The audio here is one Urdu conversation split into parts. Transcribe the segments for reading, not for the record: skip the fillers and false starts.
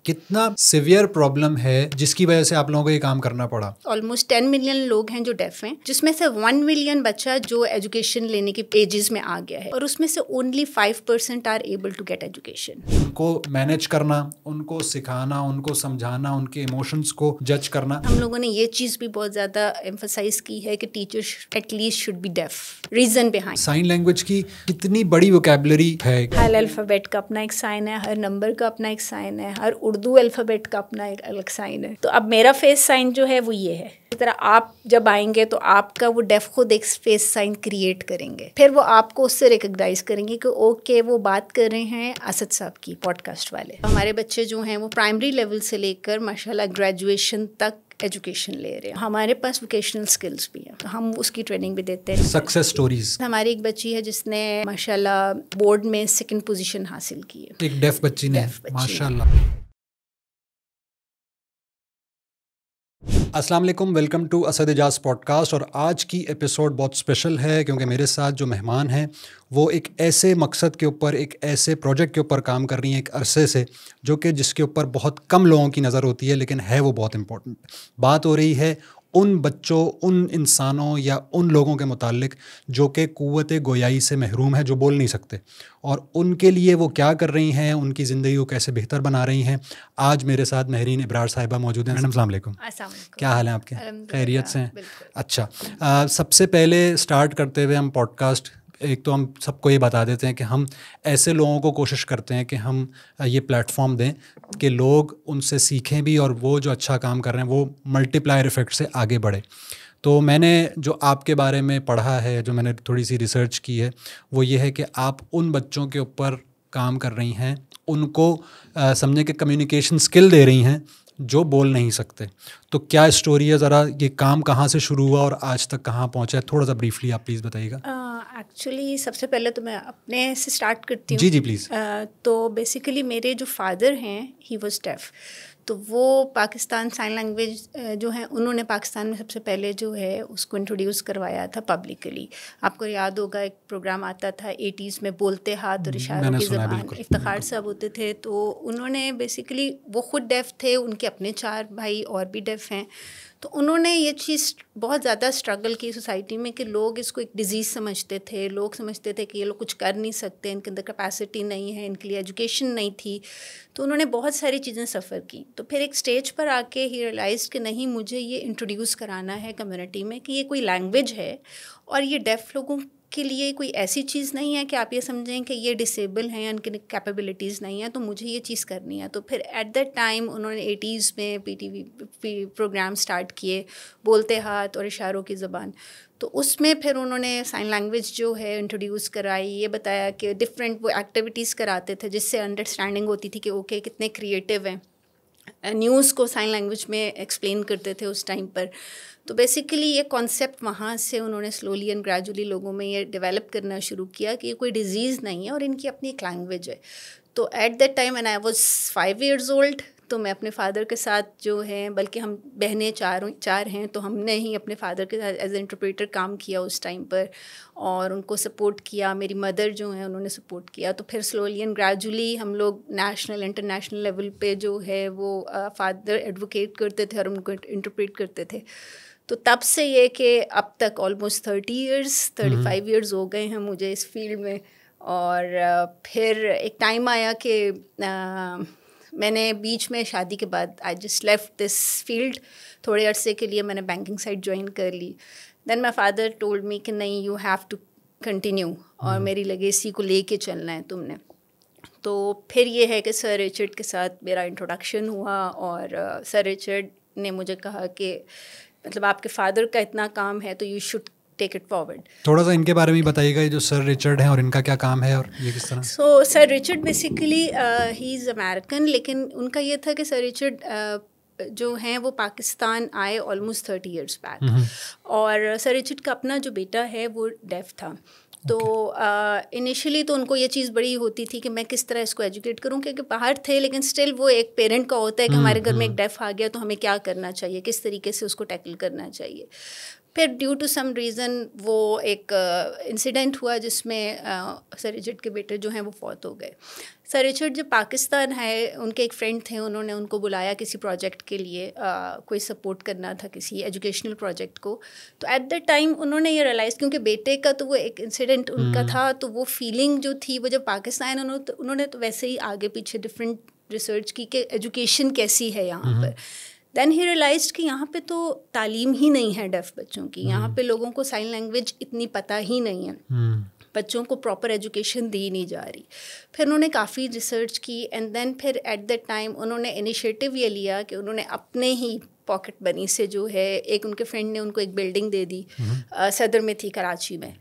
کتنا سیویئر پرابلم ہے جس کی وجہ سے آپ لوگوں کو یہ کام کرنا پڑا؟ آلموسٹ 10 ملین لوگ ہیں جو ڈیف ہیں، جس میں سے 1 ملین بچہ جو ایجوکیشن لینے کی ایجز میں آ گیا ہے، اور اس میں سے only 5% are able to get education. ان کو مینیج کرنا، ان کو سکھانا، ان کو سمجھانا، ان کے ایموشنس کو جج کرنا. ہم لوگوں نے یہ چیز بھی بہت زیادہ ایمفسائز کی ہے کہ teacher at least should be deaf. Reason behind sign language کی کتنی بڑی ووکیبلری ہے. ہر الفابیٹ کا اپنا ایک سائن ہے، ہر نمبر کا اپنا ایک سائن ہے، ہر اردو الفابیٹ کا اپنا ایک الگ سائن ہے. تو اب میرا فیس سائن جو ہے وہ یہ ہے. اس طرح آپ جب آئیں گے تو آپ کا وہ ڈیف خود ایک فیس سائن کریٹ کریں گے، پھر وہ آپ کو اس سے ریکگنائز کریں گے کہ اوکے وہ بات کر رہے ہیں اسد صاحب کی پوڈ کاسٹ والے. ہمارے بچے جو ہیں وہ پرائمری لیول سے لے کر ماشاءاللہ گریجویشن تک ایجوکیشن لے رہے ہیں. ہمارے پاس ووکیشنل سکلز بھی ہیں، ہم اس کی ٹریننگ بھی دیتے ہیں. Success stories. ہماری ایک بچی ہے جس نے ماشاءاللہ بورڈ میں 2nd پوزیشن حاصل کی ہے. ایک ڈیف بچی نے، ماشاءاللہ. السلام علیکم، welcome to Asad Ijaz podcast. اور آج کی ایپیسوڈ بہت اسپیشل ہے کیونکہ میرے ساتھ جو مہمان ہیں وہ ایک ایسے مقصد کے اوپر، ایک ایسے پروجیکٹ کے اوپر کام کر رہی ہیں ایک عرصے سے، جو کہ جس کے اوپر بہت کم لوگوں کی نظر ہوتی ہے لیکن ہے وہ بہت امپورٹنٹ. بات ہو رہی ہے ان بچوں، ان انسانوں یا ان لوگوں کے متعلق جو کہ قوت گویائی سے محروم ہیں، جو بول نہیں سکتے، اور ان کے لیے وہ کیا کر رہی ہیں، ان کی زندگی کو کیسے بہتر بنا رہی ہیں. آج میرے ساتھ مہرین ابرار صاحبہ موجود ہیں. میڈم السلام علیکم. کیا حال ہیں آپ کے؟ خیریت سے ہیں؟ اچھا، سب سے پہلے اسٹارٹ کرتے ہوئے ہم پوڈ کاسٹ، ایک تو ہم سب کو یہ بتا دیتے ہیں کہ ہم ایسے لوگوں کو کوشش کرتے ہیں کہ ہم یہ پلیٹ فارم دیں کہ لوگ ان سے سیکھیں بھی، اور وہ جو اچھا کام کر رہے ہیں وہ ملٹی پلائر ایفیکٹ سے آگے بڑھے. تو میں نے جو آپ کے بارے میں پڑھا ہے، جو میں نے تھوڑی سی ریسرچ کی ہے، وہ یہ ہے کہ آپ ان بچوں کے اوپر کام کر رہی ہیں، ان کو سمجھیں کہ کمیونیکیشن اسکل دے رہی ہیں جو بول نہیں سکتے. تو کیا اسٹوری ہے، ذرا یہ کام کہاں سے شروع ہوا اور آج تک کہاں پہنچا ہے، تھوڑا سا بریفلی آپ پلیز بتائیے گا. ایکچولی سب سے پہلے تو میں اپنے سے اسٹارٹ کرتی ہوں. جی پلیز. تو بیسیکلی میرے جو فادر ہیں ہی واز ڈیف. تو وہ پاکستان سائن لینگویج جو ہیں انہوں نے پاکستان میں سب سے پہلے جو ہے اس کو انٹروڈیوس کروایا تھا پبلکلی. آپ کو یاد ہوگا ایک پروگرام آتا تھا 80s میں، بولتے ہاتھ اور اشاروں کی زبان. افتخار صاحب ہوتے تھے. تو انہوں نے بیسیکلی، وہ خود ڈیف تھے، ان کے اپنے 4 بھائی اور بھی ڈیف ہیں. تو انہوں نے یہ چیز بہت زیادہ اسٹرگل کی سوسائٹی میں کہ لوگ اس کو ایک ڈیزیز سمجھتے تھے. لوگ سمجھتے تھے کہ یہ لوگ کچھ کر نہیں سکتے، ان کے اندر کیپیسٹی نہیں ہے، ان کے لیے ایجوکیشن نہیں تھی. تو انہوں نے بہت ساری چیزیں سفر کی. تو پھر ایک اسٹیج پر آ کے ہی ریئلائز کہ نہیں، مجھے یہ انٹروڈیوس کرانا ہے کمیونٹی میں کہ یہ کوئی لینگویج ہے، اور یہ ڈیف لوگوں کے لیے کوئی ایسی چیز نہیں ہے کہ آپ یہ سمجھیں کہ یہ ڈسیبل ہیں یا ان کی کیپیبلٹیز نہیں ہیں. تو مجھے یہ چیز کرنی ہے. تو پھر ایٹ دیٹ ٹائم انہوں نے 80s میں PTV پروگرام اسٹارٹ کیے، بولتے ہاتھ اور اشاروں کی زبان. تو اس میں پھر انہوں نے سائن لینگویج جو ہے انٹروڈیوس کرائی. یہ بتایا کہ ڈفرینٹ وہ ایکٹیویٹیز کراتے تھے جس سے انڈرسٹینڈنگ ہوتی تھی کہ اوکے کتنے کریٹیو ہیں. نیوز کو سائن لینگویج میں ایکسپلین کرتے تھے اس ٹائم پر. تو بیسیکلی یہ کانسیپٹ وہاں سے انہوں نے سلولی اینڈ گریجولی لوگوں میں یہ ڈیولپ کرنا شروع کیا کہ یہ کوئی ڈیزیز نہیں ہے اور ان کی اپنی ایک لینگویج ہے. تو at that time when I was 5 years old، تو میں اپنے فادر کے ساتھ جو ہیں، بلکہ ہم بہنیں 4 ہیں، تو ہم نے ہی اپنے فادر کے ساتھ ایز اے انٹرپریٹر کام کیا اس ٹائم پر، اور ان کو سپورٹ کیا. میری مدر جو ہیں انہوں نے سپورٹ کیا. تو پھر سلولی اینڈ گریجولی ہم لوگ نیشنل انٹرنیشنل لیول پہ جو ہے وہ فادر ایڈوکیٹ کرتے تھے اور ان کو انٹرپریٹ کرتے تھے. تو تب سے یہ کہ اب تک آلموسٹ 35 years ہو گئے ہیں مجھے اس فیلڈ میں. اور پھر ایک ٹائم آیا کہ میں نے بیچ میں شادی کے بعد I just left this field. تھوڑے عرصے کے لیے میں نے بینکنگ سائڈ جوائن کر لی. دین مائی فادر ٹولڈ می کہ نہیں، یو ہیو ٹو کنٹینیو، اور میری لیگیسی کو لے کے چلنا ہے تم نے. تو پھر یہ ہے کہ سر رچرڈ کے ساتھ میرا انٹروڈکشن ہوا، اور سر رچرڈ نے مجھے کہا کہ مطلب آپ کے فادر کا اتنا کام ہے تو you should take it forward. تھوڑا سا ان کے بارے میں بتائیے گا، جو سر رچرڈ ہیں اور ان کا کیا کام ہے اور یہ کس طرح. So sir Richard basically he is American, لیکن ان کا یہ تھا کہ سر رچرڈ جو ہیں وہ پاکستان آئے آلموسٹ 30 years بیک. اور سر رچرڈ کا اپنا جو بیٹا ہے وہ ڈیف تھا. تو انیشلی تو ان کو یہ چیز بڑی ہوتی تھی کہ میں کس طرح اس کو ایجوکیٹ کروں، کیونکہ باہر تھے لیکن اسٹل وہ ایک پیرنٹ کا ہوتا ہے کہ ہمارے گھر میں ایک ڈیف آ گیا تو ہمیں کیا کرنا چاہیے، کس طریقے سے اس کو ٹیکل کرنا چاہیے. پھر ڈیو ٹو سم ریزن وہ ایک انسیڈنٹ ہوا جس میں سر رچرڈ کے بیٹے جو ہیں وہ فوت ہو گئے. سر رچرڈ جب پاکستان آئے, ان کے ایک فرینڈ تھے, انہوں نے ان کو بلایا کسی پروجیکٹ کے لیے, کوئی سپورٹ کرنا تھا کسی ایجوکیشنل پروجیکٹ کو. تو ایٹ دا ٹائم انہوں نے یہ ریئلائز, کیونکہ بیٹے کا تو وہ ایک انسیڈنٹ ان کا تھا, تو وہ فیلنگ جو تھی وہ جب پاکستان انہوں نے تو ویسے ہی آگے پیچھے ڈفرینٹ ریسرچ کی کہ ایجوکیشن کیسی ہے یہاں پر. دین ہی ریئلائزڈ کہ یہاں پہ تو تعلیم ہی نہیں ہے ڈیف بچوں کی, یہاں پہ لوگوں کو سائن لینگویج اتنی پتہ ہی نہیں ہے, بچوں کو پراپر ایجوکیشن دی نہیں جا رہی. پھر انہوں نے کافی ریسرچ کی اینڈ دین پھر ایٹ دیٹ ٹائم انہوں نے انیشیٹو یہ لیا کہ انہوں نے اپنے ہی پاکٹ منی سے جو ہے, ایک ان کے فرینڈ نے ان کو ایک بلڈنگ دے دی, صدر میں تھی کراچی میں,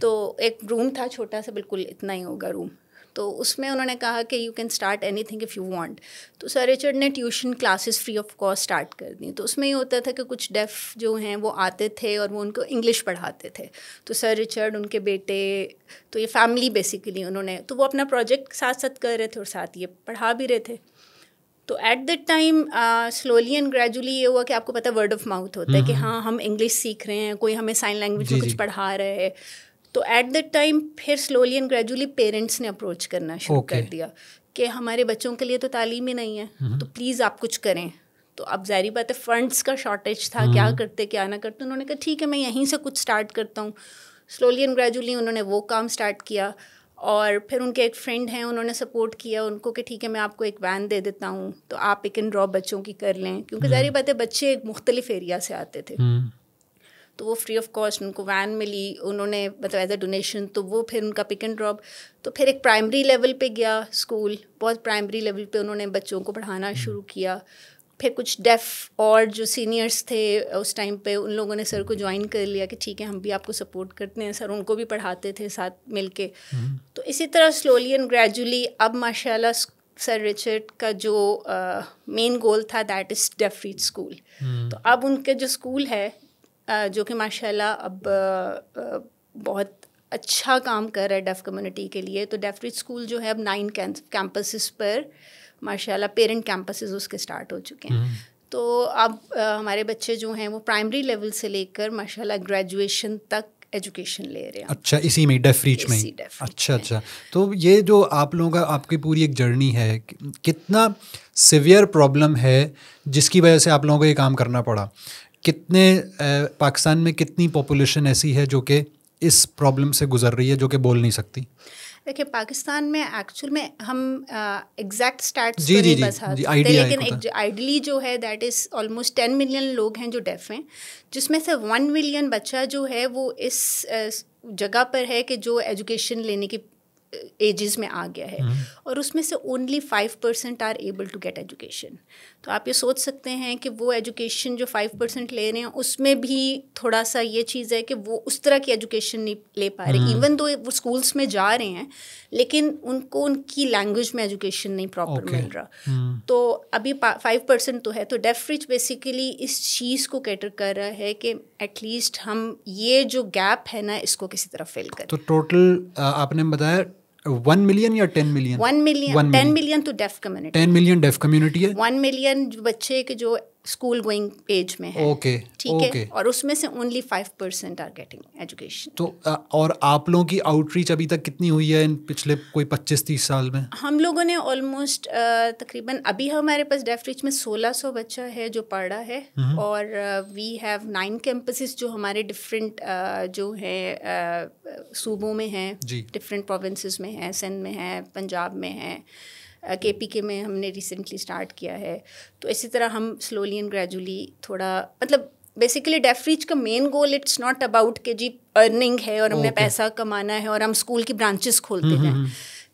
تو ایک روم تھا چھوٹا سا, بالکل اتنا ہی ہوگا روم, تو اس میں انہوں نے کہا کہ you can start any thing if you want. تو سر رچرڈ نے tuition classes free of cost start کر دیں. تو اس میں یہ ہوتا تھا کہ کچھ ڈیف جو ہیں وہ آتے تھے اور وہ ان کو انگلش پڑھاتے تھے. تو سر رچرڈ, ان کے بیٹے, تو یہ فیملی بیسیکلی انہوں نے, تو وہ اپنا پروجیکٹ ساتھ ساتھ کر رہے تھے اور ساتھ یہ پڑھا بھی رہے تھے. تو at that time slowly and gradually یہ ہوا کہ آپ کو پتہ ورڈ آف ماؤتھ ہوتا ہے کہ ہاں ہم انگلش سیکھ رہے ہیں, کوئی ہمیں سائن لینگویج میں کچھ پڑھا رہے ہے. تو ایٹ دیٹ ٹائم پھر سلولی اینڈ گریجولی پیرنٹس نے اپروچ کرنا شروع کر دیا کہ ہمارے بچوں کے لیے تو تعلیم ہی نہیں ہے, تو پلیز آپ کچھ کریں. تو اب ظاہری بات ہے فنڈس کا شارٹیج تھا, کیا کرتے کیا نہ کرتے. انہوں نے کہا ٹھیک ہے میں یہیں سے کچھ اسٹارٹ کرتا ہوں. سلولی اینڈ گریجولی انہوں نے وہ کام اسٹارٹ کیا, اور پھر ان کے ایک فرینڈ ہیں, انہوں نے سپورٹ کیا ان کو کہ ٹھیک ہے میں آپ کو ایک وین دے دیتا ہوں, تو آپ پک اینڈ ڈراپ بچوں کی کر لیں, کیونکہ ظاہری بات ہے بچے ایک مختلف ایریا سے آتے تھے. تو وہ فری آف کاسٹ ان کو وین ملی, انہوں نے مطلب ایز اے ڈونیشن. تو وہ پھر ان کا پک اینڈ ڈراپ, تو پھر ایک پرائمری لیول پہ گیا اسکول, بہت پرائمری لیول پہ انہوں نے بچوں کو پڑھانا شروع کیا. پھر کچھ ڈیف اور جو سینئرس تھے اس ٹائم پہ, ان لوگوں نے سر کو جوائن کر لیا کہ ٹھیک ہے ہم بھی آپ کو سپورٹ کرتے ہیں. سر ان کو بھی پڑھاتے تھے ساتھ مل کے. تو اسی طرح سلولی اینڈ گریجولی اب ماشاء اللہ سر رچرڈ کا جو مین گول تھا دیٹ از ڈیف ریچ اسکول. تو اب ان کے جو اسکول ہے جو کہ ماشاء اللہ اب بہت اچھا کام کر رہا ہے ڈیف کمیونٹی کے لیے. تو ڈیف ریچ اسکول جو ہے اب 9 کیمپسز پر ماشاء اللہ پیرنٹ کیمپسز اس کے اسٹارٹ ہو چکے ہیں. تو اب ہمارے بچے جو ہیں وہ پرائمری لیول سے لے کر ماشاء اللہ گریجویشن تک ایجوکیشن لے رہے ہیں. اچھا, اسی میں ڈیف ریچ میں. اچھا. تو یہ جو آپ لوگوں کا آپ کی پوری ایک جرنی ہے, کتنا سیویئر پرابلم ہے جس کی وجہ سے آپ لوگوں کو یہ کام کرنا پڑا؟ کتنے پاکستان میں کتنی پاپولیشن ایسی ہے جو کہ اس پرابلم سے گزر رہی ہے, جو کہ بول نہیں سکتی؟ دیکھیے پاکستان میں ایکچوئل میں ہم ایگزیکٹ اسٹیٹس تو نہیں بتا سکتے, لیکن آئیڈلی جو ہے دیٹ از آلموسٹ 10 ملین لوگ ہیں جو ڈیف ہیں, جس میں سے 1 ملین بچہ جو ہے وہ اس جگہ پر ہے کہ جو ایجوکیشن لینے کی ایجز میں آ گیا ہے, اور اس میں سے only 5% are able to get education. تو آپ یہ سوچ سکتے ہیں کہ وہ ایجوکیشن جو 5% لے رہے ہیں اس میں بھی تھوڑا سا یہ چیز ہے کہ وہ اس طرح کی ایجوکیشن نہیں لے پا رہے, ایون دو وہ اسکولس میں جا رہے ہیں لیکن ان کو ان کی لینگویج میں ایجوکیشن نہیں پراپر مل رہا. تو ابھی 5% تو ہے. تو ڈیف ریچ بیسیکلی اس چیز کو کیٹر کر رہا ہے کہ ایٹ لیسٹ ہم یہ جو گیپ ہے نا اس کو کسی طرح فل کریں. تو ٹوٹل آپ نے بتایا 1 ملین یا 10 ملین؟ 1 ملین 10 ملین تو ڈیف کمیونٹی. 10 ملین ڈیف کمیونٹی ہے. 1 ملین بچے کے جو اسکول گوئنگ ایج میں ہے. اوکے ٹھیک ہے, اور اس میں سے اونلی 5% آر گیٹنگ ایجوکیشن. تو اور آپ لوگوں کی آؤٹ ریچ ابھی تک کتنی ہوئی ہے ان پچھلے کوئی 25-30 سال میں؟ ہم لوگوں نے آلموسٹ تقریباً ابھی ہمارے پاس ڈیف ریچ میں 1600 بچہ ہے جو پڑھ رہا ہے, اور وی ہیو 9 کیمپسز جو ہمارے ڈفرینٹ جو ہیں صوبوں میں ہیں, ڈفرینٹ پروونسز میں ہیں, سندھ میں ہے, پنجاب میں ہے, KPK میں ہم نے ریسنٹلی اسٹارٹ کیا ہے. تو اسی طرح ہم سلولی اینڈ گریجولی تھوڑا مطلب بیسیکلی ڈیف ریچ کا مین گول اٹس ناٹ اباؤٹ کہ جی ارننگ ہے اور ہم نے پیسہ کمانا ہے اور ہم اسکول کی برانچز کھولتے ہیں,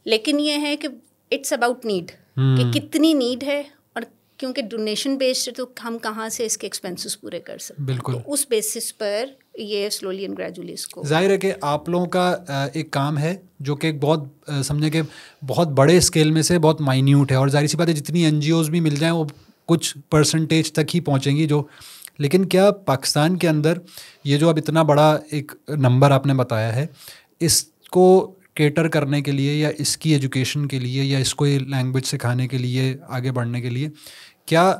لیکن یہ ہے کہ اٹس اباؤٹ نیڈ, کہ کتنی نیڈ ہے, اور کیونکہ ڈونیشن بیسڈ ہے تو ہم کہاں سے اس کے ایکسپینسز پورے کر سکتے ہیں. بالکل, تو اس بیسس پر یہ سلولی اینڈ گریجولی اس کو. ظاہر ہے کہ آپ لوگوں کا ایک کام ہے جو کہ بہت سمجھیں کہ بہت بڑے اسکیل میں سے بہت مائنیوٹ ہے, اور ظاہر سی بات ہے جتنی NGOs بھی مل جائیں وہ کچھ پرسنٹیج تک ہی پہنچیں گی جو. لیکن کیا پاکستان کے اندر یہ جو اب اتنا بڑا ایک نمبر آپ نے بتایا ہے, اس کو کیٹر کرنے کے لیے یا اس کی ایجوکیشن کے لیے یا اس کو لینگویج سکھانے کے لیے آگے بڑھنے کے لیے کیا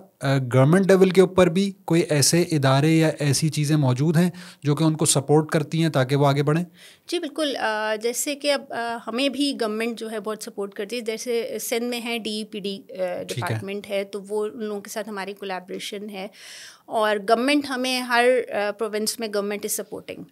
گورنمنٹ لیول کے اوپر بھی کوئی ایسے ادارے یا ایسی چیزیں موجود ہیں جو کہ ان کو سپورٹ کرتی ہیں تاکہ وہ آگے بڑھیں؟ جی بالکل، جیسے کہ اب ہمیں بھی گورنمنٹ جو ہے بہت سپورٹ کرتی ہے. جیسے سندھ میں ہے DEPD ڈپارٹمنٹ ہے، تو وہ ان لوگوں کے ساتھ ہماری کولیبریشن ہے. اور گورنمنٹ ہمیں ہر پروونس میں گورنمنٹ از سپورٹنگ.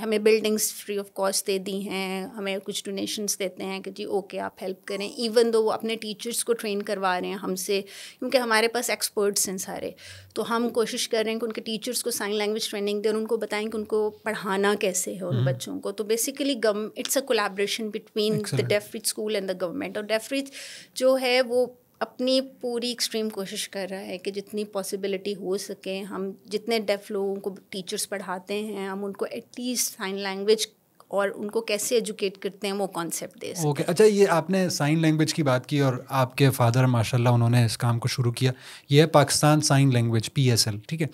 ہمیں بلڈنگس فری آف کاسٹ دے دی ہیں، ہمیں کچھ ڈونیشنس دیتے ہیں کہ جی اوکے آپ ہیلپ کریں. ایون دو وہ اپنے ٹیچرس کو ٹرین کروا رہے ہیں ہم سے، کیونکہ ہمارے پاس ایکسپرٹس ہیں سارے. تو ہم کوشش کر رہے ہیں کہ ان کے ٹیچرس کو سائن لینگویج ٹریننگ دیں اور ان کو بتائیں کہ ان کو پڑھانا کیسے ہے ان بچوں کو. تو basically it's a collaboration between the Deaf Reach school and the government. اور ڈیف ریچ جو ہے وہ اپنی پوری ایکسٹریم کوشش کر رہا ہے کہ جتنی پاسبلٹی ہو سکے ہم جتنے ڈیف لوگوں کو ٹیچرس پڑھاتے ہیں ہم ان کو ایٹ لیسٹ سائن لینگویج اور ان کو کیسے ایجوکیٹ کرتے ہیں وہ کانسیپٹ دے سکیں. اوکے، اچھا یہ آپ نے سائن لینگویج کی بات کی اور آپ کے فادر ماشاء اللہ انہوں نے اس کام کو شروع کیا. یہ ہے پاکستان سائن لینگویج PSL، ٹھیک ہے.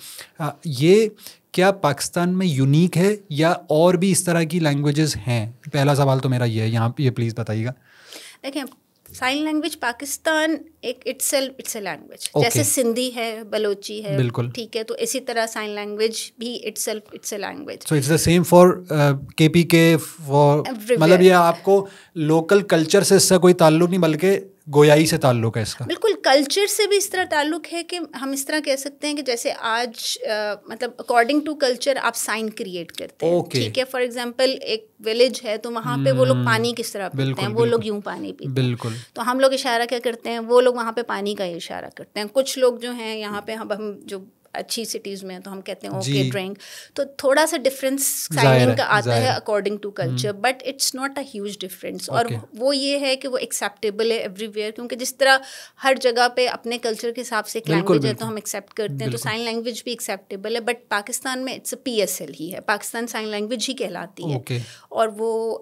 یہ کیا پاکستان میں یونیک ہے یا اور بھی اس طرح کی لینگویجز ہیں؟ پہلا سوال تو میرا یہ ہے، یہاں یہ پلیز بتائیے گا. دیکھیں sign language it's a language, جیسے سندھی ہے، بلوچی ہے، بالکل ٹھیک ہے. تو اسی طرح سائن لینگویج بھی it's a language. So it's the same for KPK، for مطلب یہ آپ کو لوکل کلچر سے اس سے کوئی تعلق نہیں بلکہ گویائی سے تعلق ہے اس کا. بالکل کلچر سے بھی اس طرح تعلق ہے کہ ہم اس طرح کہہ سکتے ہیں کہ جیسے آج مطلب اکارڈنگ ٹو کلچر آپ سائن کریٹ کرتے ہیں، ٹھیک ہے. فار ایگزامپل ایک ولیج ہے تو وہاں پہ وہ لوگ پانی کس طرح پیتے ہیں، وہ لوگ یوں پانی پیتے ہیں. بالکل. تو ہم لوگ اشارہ کیا کرتے ہیں، وہ لوگ وہاں پہ پانی کا ہی اشارہ کرتے ہیں. کچھ لوگ جو ہیں یہاں پہ ہم جو اچھی سٹیز میں تو ہم کہتے ہیں اوکے ڈرنک. تو تھوڑا سا ڈفرینس سائننگ کا آتا ہے according to culture, but it's not a huge difference. اور وہ یہ ہے کہ وہ ایکسیپٹیبل ہے ایوری ویئر، کیونکہ جس طرح ہر جگہ پہ اپنے کلچر کے حساب سے ایک لینگویج ہے تو ہم ایکسیپٹ کرتے ہیں. تو سائن لینگویج بھی ایکسیپٹیبل ہے، بٹ پاکستان میں اٹس اے PSL ہی ہے، پاکستان سائن لینگویج ہی کہلاتی ہے. اور وہ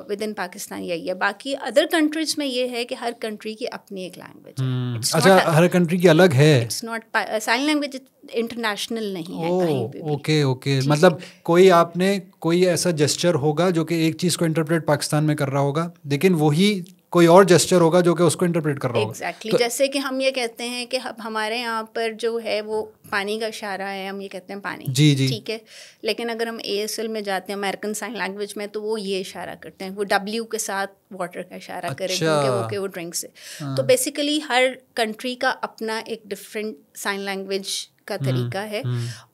ود ان پاکستان یہی ہے. باقی ادر کنٹریز میں یہ ہے کہ ہر کنٹری کی اپنی ایک لینگویج ہے. اچھا ہر کنٹری کی الگ ہے. It's not sign language international نہیں ہے کہیں پہ بھی. اوکے مطلب کوئی آپ نے کوئی ایسا جسچر ہوگا جو کہ ایک چیز کو انٹرپریٹ پاکستان میں کر رہا ہوگا، لیکن وہی کوئی اور جسچر ہوگا جو کہ اس کو انٹرپریٹ کر رہا ہوگا. ایگزیکٹلی. جیسے کہ ہم یہ کہتے ہیں کہ ہمارے یہاں پر جو ہے وہ پانی کا اشارہ ہے، ہم یہ کہتے ہیں پانی، جی ٹھیک ہے. لیکن اگر ہم ASL میں جاتے ہیں امیریکن سائن لینگویج میں تو وہ یہ اشارہ کرتے ہیں، وہ W کے ساتھ واٹر کا اشارہ کریں کیونکہ وہ ڈرنک سے. تو بیسیکلی ہر کنٹری کا اپنا ایک ڈفرینٹ سائن لینگویج کا طریقہ ہے.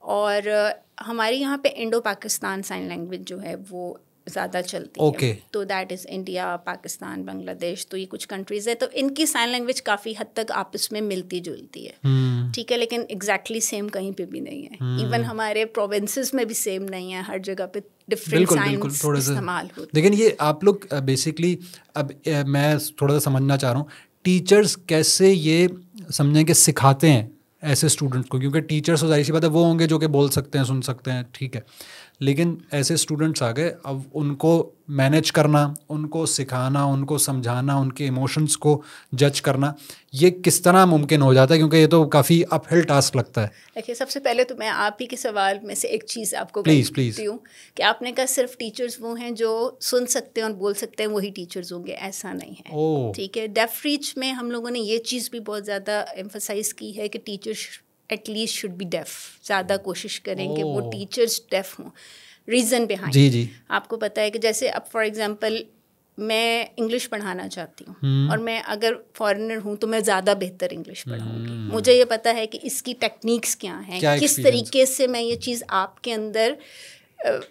اور ہمارے یہاں پہ انڈو پاکستان سائن لینگویج جو ہے وہ زیادہ چلتی ہے. تو دیٹ از انڈیا، پاکستان، بنگلہ دیش. تو یہ کچھ کنٹریز ہے، تو ان کی سائن لینگویج کافی حد تک آپس میں ملتی جلتی ہے، ٹھیک ہے. لیکن ایگزیکٹلی سیم کہیں پہ بھی نہیں ہے. ایون ہمارے پروونسز میں بھی سیم نہیں ہے، ہر جگہ پہ ڈفرینٹ سائنس استعمال ہوتے ہیں. لیکن یہ آپ لوگ بیسکلی، اب میں تھوڑا سا سمجھنا چاہ رہا ہوں، ٹیچرس کیسے یہ سمجھیں کہ سکھاتے ہیں ایسے اسٹوڈنٹس کو؟ کیونکہ ٹیچرس تو ظاہر سی بات ہے وہ ہوں گے جو کہ بول سکتے ہیں، سن سکتے ہیں، ٹھیک ہے. لیکن ایسے اسٹوڈنٹس آ گئے، اب ان کو مینیج کرنا، ان کو سکھانا، ان کو سمجھانا، ان کے ایموشنس کو جج کرنا، یہ کس طرح ممکن ہو جاتا ہے؟ کیونکہ یہ تو کافی اپ ہل ٹاسک لگتا ہے. دیکھیے سب سے پہلے تو میں آپ ہی کے سوال میں سے ایک چیز آپ کو کہتی ہوں کہ آپ نے کہا صرف ٹیچرز وہ ہیں جو سن سکتے ہیں اور بول سکتے ہیں وہی ٹیچرز ہوں گے. ایسا نہیں ہے، ٹھیک ہے. ڈیف ریچ میں ہم لوگوں نے یہ چیز بھی بہت زیادہ ایمفسائز کی ہے کہ teachers at least should be deaf. زیادہ کوشش کریں کہ وہ ٹیچرز ڈیف ہوں. ریزن بہائنڈ جی آپ کو پتہ ہے کہ جیسے اب فار ایگزامپل میں انگلش پڑھانا چاہتی ہوں اور میں اگر فارنر ہوں تو میں زیادہ بہتر انگلش پڑھاؤں گی. مجھے یہ پتہ ہے کہ اس کی ٹیکنیکس کیا ہیں، کس طریقے سے میں یہ چیز آپ کے اندر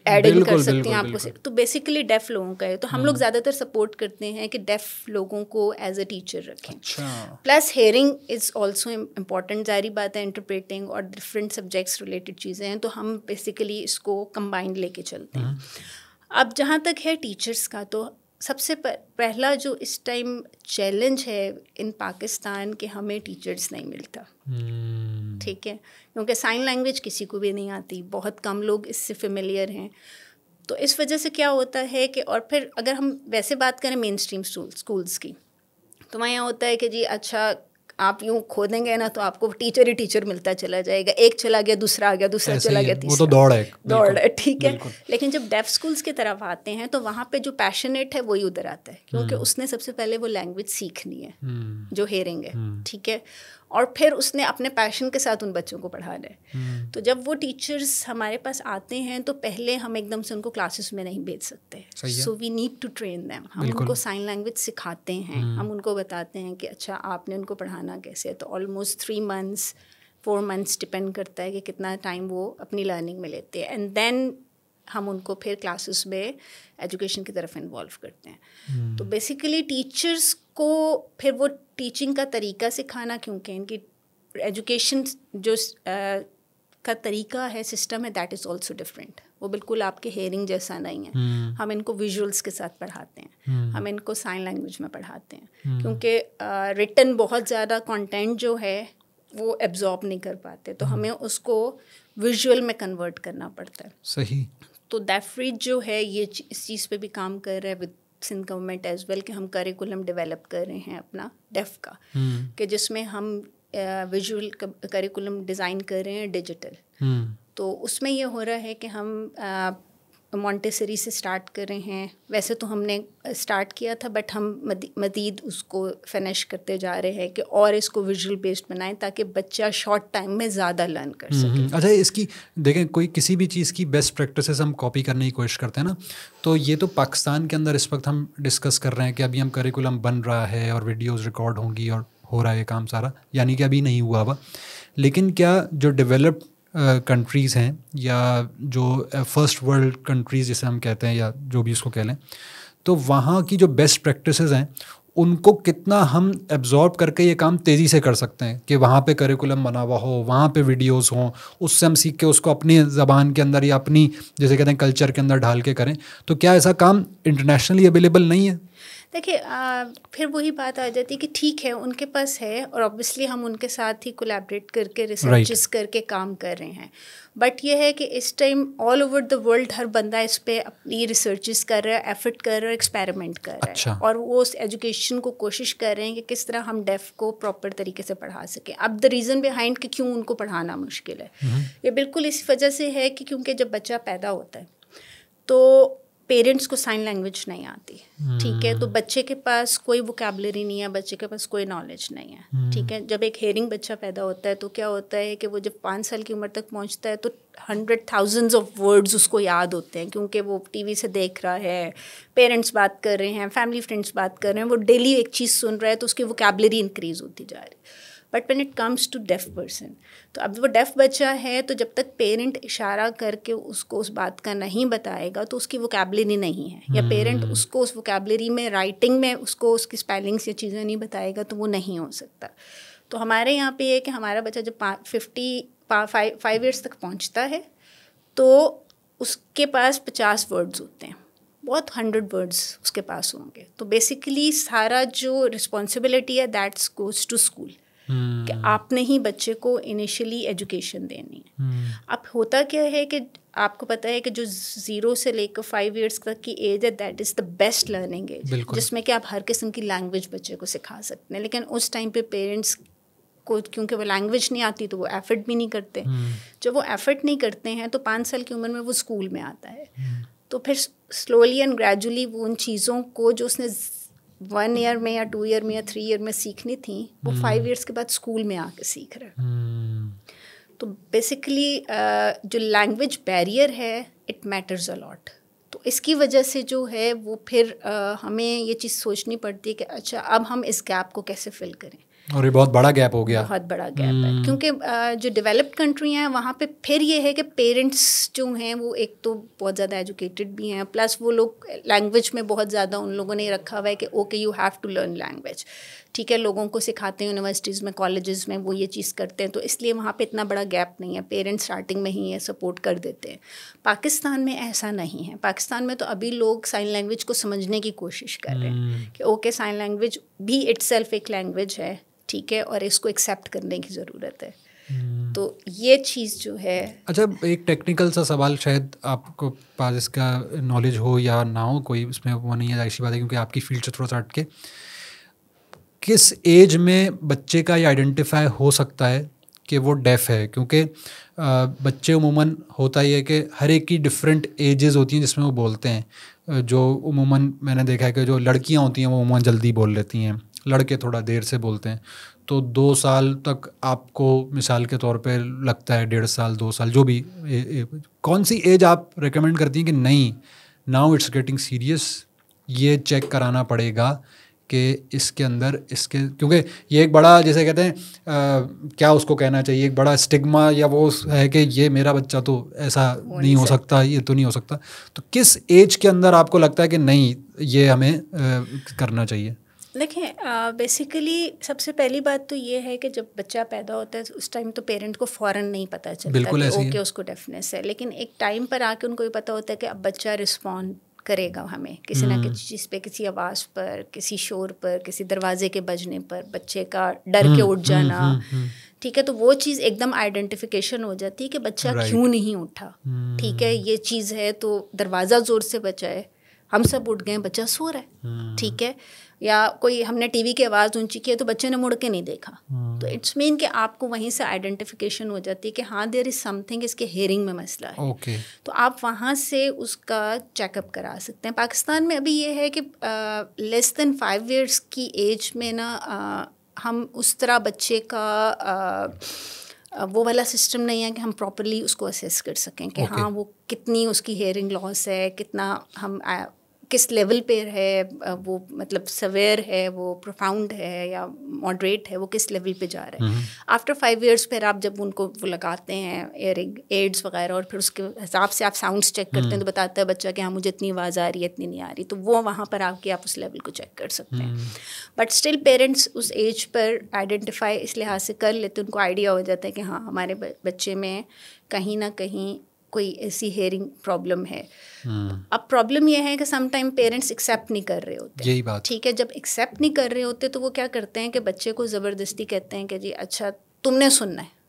ایڈ ان کر سکتی ہیں آپ کو. تو بیسیکلی ڈیف لوگوں کا ہے. تو ہم لوگ زیادہ تر سپورٹ کرتے ہیں کہ ڈیف لوگوں کو ایز اے ٹیچر رکھیں. Plus hearing is also important. ظاہری بات ہے انٹرپریٹنگ اور ڈفرینٹ سبجیکٹس ریلیٹڈ چیزیں ہیں، تو ہم بیسیکلی اس کو کمبائنڈ لے کے چلتے ہیں. اب جہاں تک ہے ٹیچرس کا، تو سب سے پہلا جو اس ٹائم چیلنج ہے ان پاکستان کہ ہمیں ٹیچرس نہیں ملتا، ٹھیک ہے. کیونکہ سائن لینگویج کسی کو بھی نہیں آتی، بہت کم لوگ اس سے فیملیئر ہیں. تو اس وجہ سے کیا ہوتا ہے کہ، اور پھر اگر ہم ویسے بات کریں مین اسٹریم اسکولس کی، تو وہاں یہاں ہوتا ہے کہ جی اچھا آپ یوں کھودیں گے نا تو آپ کو ٹیچر ہی ٹیچر ملتا چلا جائے گا. ایک چلا گیا، دوسرا آ گیا، دوسرا چلا گیا، تیسرا. دوڑ ہے، ٹھیک ہے. لیکن جب ڈیف اسکولس کی طرف آتے ہیں تو وہاں پہ جو پیشنیٹ ہے وہی ادھر آتا ہے، کیونکہ اس نے سب سے پہلے وہ لینگویج سیکھنی ہے جو ہیئرنگ ہے، ٹھیک ہے. اور پھر اس نے اپنے پیشن کے ساتھ ان بچوں کو پڑھانا ہے. تو جب وہ ٹیچرس ہمارے پاس آتے ہیں تو پہلے ہم ایک دم سے ان کو کلاسز میں نہیں بھیج سکتے. So we need to train them. ہم ان کو سائن لینگویج سکھاتے ہیں, ہم ان کو بتاتے ہیں کہ اچھا آپ نے ان کو پڑھانا کیسے ہے. تو آلموسٹ 3 months 4 months ڈپینڈ کرتا ہے کہ کتنا ٹائم وہ اپنی لرننگ میں لیتے ہیں. اینڈ دین ہم ان کو پھر کلاسز میں ایجوکیشن کی طرف انوالو کرتے ہیں. تو بیسیکلی ٹیچرس کو پھر وہ ٹیچنگ کا طریقہ سکھانا, کیونکہ ان کی ایجوکیشن جو کا طریقہ ہے, سسٹم ہے, دیٹ از آلسو ڈفرینٹ. وہ بالکل آپ کے ہیئرنگ جیسا نہیں ہے. ہم ان کو ویژولس کے ساتھ پڑھاتے ہیں, ہم ان کو سائن لینگویج میں پڑھاتے ہیں, کیونکہ ریٹن بہت زیادہ کانٹینٹ جو ہے وہ ایبزارب نہیں کر پاتے, تو ہمیں اس کو ویژول میں کنورٹ کرنا پڑتا ہے. صحیح. تو DEFREAD جو ہے یہ اس چیز پہ بھی کام کر رہا ہے with Sindh government as well, کہ ہم کریکولم ڈیولپ کر رہے ہیں اپنا ڈیف کا, کہ جس میں ہم ویژول کریکولم ڈیزائن کر رہے ہیں ڈیجیٹل. تو اس میں یہ ہو رہا ہے کہ ہم مونٹیسری سے اسٹارٹ کر رہے ہیں. ویسے تو ہم نے اسٹارٹ کیا تھا, بٹ ہم مزید اس کو فنش کرتے جا رہے ہیں کہ اور اس کو ویژول بیسڈ بنائیں تاکہ بچہ شارٹ ٹائم میں زیادہ لرن کر سکے. اچھا, اس کی دیکھیں کوئی کسی بھی چیز کی بیسٹ پریکٹسز ہم کاپی کرنے کی کوشش کرتے ہیں نا, تو یہ تو پاکستان کے اندر اس وقت ہم ڈسکس کر رہے ہیں کہ ابھی ہم کریکولم بن رہا ہے اور ویڈیوز ریکارڈ ہوں گی اور ہو رہا ہے یہ کام سارا, یعنی کہ ابھی نہیں ہوا ہوا. لیکن کیا جو ڈیولپڈ کنٹریز ہیں یا جو فرسٹ ورلڈ کنٹریز جسے ہم کہتے ہیں یا جو بھی اس کو کہہ لیں, تو وہاں کی جو بیسٹ پریکٹسز ہیں ان کو کتنا ہم ایبزارب کر کے یہ کام تیزی سے کر سکتے ہیں کہ وہاں پہ کریکولم بنا ہوا ہو, وہاں پہ ویڈیوز ہوں, اس سے ہم سیکھ کے اس کو اپنی زبان کے اندر یا اپنی جیسے کہتے ہیں کلچر کے اندر ڈھال کے کریں. تو کیا ایسا کام انٹرنیشنلی اویلیبل نہیں ہے؟ دیکھیے پھر وہی بات آ جاتی ہے کہ ٹھیک ہے ان کے پاس ہے, اور اوبیسلی ہم ان کے ساتھ ہی کولیبریٹ کر کے ریسرچز کر کے کام کر رہے ہیں. بٹ یہ ہے کہ اس time all over the world ہر بندہ اس پہ اپنی ریسرچز کر رہا ہے, ایفرٹ کر رہا ہے, ایکسپیریمنٹ کر رہا ہے, اور وہ اس ایجوکیشن کو کوشش کر رہے ہیں کہ کس طرح ہم ڈیف کو پراپر طریقے سے پڑھا سکیں. اب دا ریزن بہائنڈ کہ کیوں ان کو پڑھانا مشکل ہے, یہ بالکل اس وجہ سے ہے کہ کیونکہ جب بچہ پیدا ہوتا ہے تو پیرنٹس کو سائن لینگویج نہیں آتی, ٹھیک ہے, تو بچے کے پاس کوئی ووکیبلری نہیں ہے, بچے کے پاس کوئی نالج نہیں ہے, ٹھیک ہے. جب ایک ہیئرنگ بچہ پیدا ہوتا ہے تو کیا ہوتا ہے کہ وہ جب 5 سال کی عمر تک پہنچتا ہے تو 100,000 آف ورڈز اس کو یاد ہوتے ہیں, کیونکہ وہ ٹی وی سے دیکھ رہا ہے, پیرنٹس بات کر رہے ہیں, فیملی فرینڈس بات کر رہے ہیں, وہ ڈیلی ایک چیز سن رہا ہے تو اس کی ووکیبلری انکریز ہوتی جا رہی ہے. But when it comes to deaf person, تو اب وہ ڈیف بچہ ہے تو جب تک پیرنٹ اشارہ کر کے اس کو اس بات کا نہیں بتائے گا تو اس کی ووکیبلری نہیں ہے, یا پیرنٹ اس کو اس ووکیبلری میں رائٹنگ میں اس کو اس کی اسپیلنگس یا چیزیں نہیں بتائے گا تو وہ نہیں ہو سکتا. تو ہمارے یہاں پہ یہ کہ ہمارا بچہ جب 5 ایئرس تک پہنچتا ہے تو اس کے پاس 50 ورڈز ہوتے ہیں, بہت 100 ورڈز اس کے پاس ہوں گے. تو بیسیکلی سارا جو رسپانسبلٹی ہے دیٹس گوز ٹو اسکول, کہ آپ نے ہی بچے کو انیشلی ایجوکیشن دینی ہے. اب ہوتا کیا ہے کہ آپ کو پتہ ہے کہ جو 0 سے لے کر 5 ایئرس تک کی ایج ہے that is the best learning age, جس میں کہ آپ ہر قسم کی لینگویج بچے کو سکھا سکتے ہیں. لیکن اس ٹائم پہ پیرنٹس کو کیونکہ وہ لینگویج نہیں آتی تو وہ ایفرٹ بھی نہیں کرتے. جب وہ ایفرٹ نہیں کرتے ہیں تو 5 سال کی عمر میں وہ اسکول میں آتا ہے, تو پھر سلولی اینڈ گریجولی وہ ان چیزوں کو جو اس نے 1 ایئر میں یا 2 ایئر میں یا 3 ایئر میں سیکھنی تھیں وہ 5 ایئرس کے بعد اسکول میں آ کے سیکھ رہا ہے. تو بیسیکلی جو لینگویج بیریئر ہے اٹ میٹرز اے لاٹ. تو اس کی وجہ سے جو ہے وہ پھر ہمیں یہ چیز سوچنی پڑتی ہے کہ اچھا اب ہم اس گیپ کو کیسے فل کریں, اور یہ بہت بڑا گیپ ہو گیا, بہت بڑا گیپ ہے. کیونکہ جو ڈیولپڈ کنٹری ہیں وہاں پہ پھر یہ ہے کہ پیرنٹس جو ہیں وہ ایک تو بہت زیادہ ایجوکیٹڈ بھی ہیں, پلس وہ لوگ لینگویج میں بہت زیادہ ان لوگوں نے رکھا ہوا ہے کہ okay you have to learn language, ٹھیک ہے. لوگوں کو سکھاتے ہیں یونیورسٹیز میں, کالجز میں وہ یہ چیز کرتے ہیں, تو اس لیے وہاں پہ اتنا بڑا گیپ نہیں ہے. پیرنٹس اسٹارٹنگ میں ہی یہ سپورٹ کر دیتے ہیں. پاکستان میں ایسا نہیں ہے. پاکستان میں تو ابھی لوگ سائن لینگویج کو سمجھنے کی کوشش کر رہے ہیں کہ اوکے سائن لینگویج بھی اٹ سیلف ایک لینگویج ہے, ٹھیک ہے, اور اس کو ایکسیپٹ کرنے کی ضرورت ہے. تو یہ چیز جو ہے. اچھا, ایک ٹیکنیکل سا سوال, شاید آپ کو پاس اس کا نالج ہو یا نہ ہو, کوئی اس میں وہ نہیں ہے, ایسی بات ہے کیونکہ آپ کی فیلڈ سے تھوڑا سا ہٹ کے, کس ایج میں بچے کا یہ آئیڈینٹیفائی ہو سکتا ہے کہ وہ ڈیف ہے؟ کیونکہ بچے عموماً ہوتا ہی ہے کہ ہر ایک کی ڈفرینٹ ایجز ہوتی ہیں جس میں وہ بولتے ہیں. جو عموماً میں نے دیکھا ہے کہ جو لڑکیاں ہوتی ہیں وہ عموماً جلدی بول لیتی ہیں, لڑکے تھوڑا دیر سے بولتے ہیں. تو 2 سال تک آپ کو مثال کے طور پہ لگتا ہے 1.5 سال 2 سال جو بھی, کون سی ایج آپ ریکمینڈ کرتی ہیں کہ نہیں ناؤ اٹس گیٹنگ سیریس, یہ چیک کرانا پڑے گا کہ اس کے اندر اس کے, کیونکہ یہ ایک بڑا جیسے کہتے ہیں کیا اس کو کہنا چاہیے, ایک بڑا اسٹگما یا وہ ہے کہ یہ میرا بچہ تو ایسا نہیں ہو سکتا, یہ تو نہیں ہو سکتا. تو کس ایج کے اندر آپ کو لگتا ہے کہ نہیں یہ ہمیں کرنا چاہیے؟ دیکھیں بیسیکلی سب سے پہلی بات تو یہ ہے کہ جب بچہ پیدا ہوتا ہے اس ٹائم تو پیرنٹ کو فوراً نہیں پتہ چلتا کہ اوکے اس کو ڈیفنس ہے, لیکن ایک ٹائم پر آ کے ان کو یہ پتہ ہوتا ہے کہ اب بچہ رسپونڈ کرے گا ہمیں کسی نہ کسی چیز پہ, کسی آواز پر, کسی شور پر, کسی دروازے کے بجنے پر, بچے کا ڈر کے اٹھ جانا, ٹھیک ہے, تو وہ چیز ایک دم آئیڈینٹیفیکیشن ہو جاتی ہے کہ بچہ کیوں نہیں اٹھا, ٹھیک ہے, یہ چیز ہے تو دروازہ زور سے بچا ہے, ہم سب اٹھ گئے, بچہ سو رہا ہے, ٹھیک ہے, یا کوئی ہم نے ٹی وی کی آواز اونچی کی ہے تو بچے نے مڑ کے نہیں دیکھا, تو اٹس مین کہ آپ کو وہیں سے آئیڈینٹیفیکیشن ہو جاتی ہے کہ ہاں دیر از سم تھنگ, اس کے ہیئرنگ میں مسئلہ ہے, تو آپ وہاں سے اس کا چیک اپ کرا سکتے ہیں. پاکستان میں ابھی یہ ہے کہ لیس دین 5 ایئرس کی ایج میں نا ہم اس طرح بچے کا وہ والا سسٹم نہیں ہے کہ ہم پراپرلی اس کو اسیس کر سکیں کہ ہاں وہ کتنی اس کی ہیئرنگ لاس ہے, کتنا ہم کس لیول پہ ہے, وہ مطلب سویئر ہے, وہ پروفاؤنڈ ہے یا ماڈریٹ ہے, وہ کس لیول پہ جا رہا ہے. آفٹر 5 ایئرس پھر آپ جب ان کو وہ لگاتے ہیں ایئرنگ ایڈز وغیرہ اور پھر اس کے حساب سے آپ ساؤنڈس چیک کرتے ہیں تو بتاتا ہے بچہ کہ ہاں مجھے اتنی آواز آ رہی ہے, اتنی نہیں آ رہی, تو وہ وہاں پر آپ اس لیول کو چیک کر سکتے ہیں. بٹ اسٹل پیرنٹس اس ایج پر آئیڈینٹیفائی اس لحاظ سے کر لیتے, ان کو آئیڈیا ہو جاتا ہے کہ ہاں ہمارے بچے میں کہیں نہ کہیں کوئی ایسی ہیئرنگ پرابلم ہے. اب پرابلم یہ ہے کہ سم ٹائم پیرنٹس ایکسیپٹ نہیں کر رہے ہوتے, یہی بات, ٹھیک ہے, جب ایکسیپٹ نہیں کر رہے ہوتے تو وہ کیا کرتے ہیں کہ بچے کو زبردستی کہتے ہیں کہ جی اچھا تم نے سننا ہے,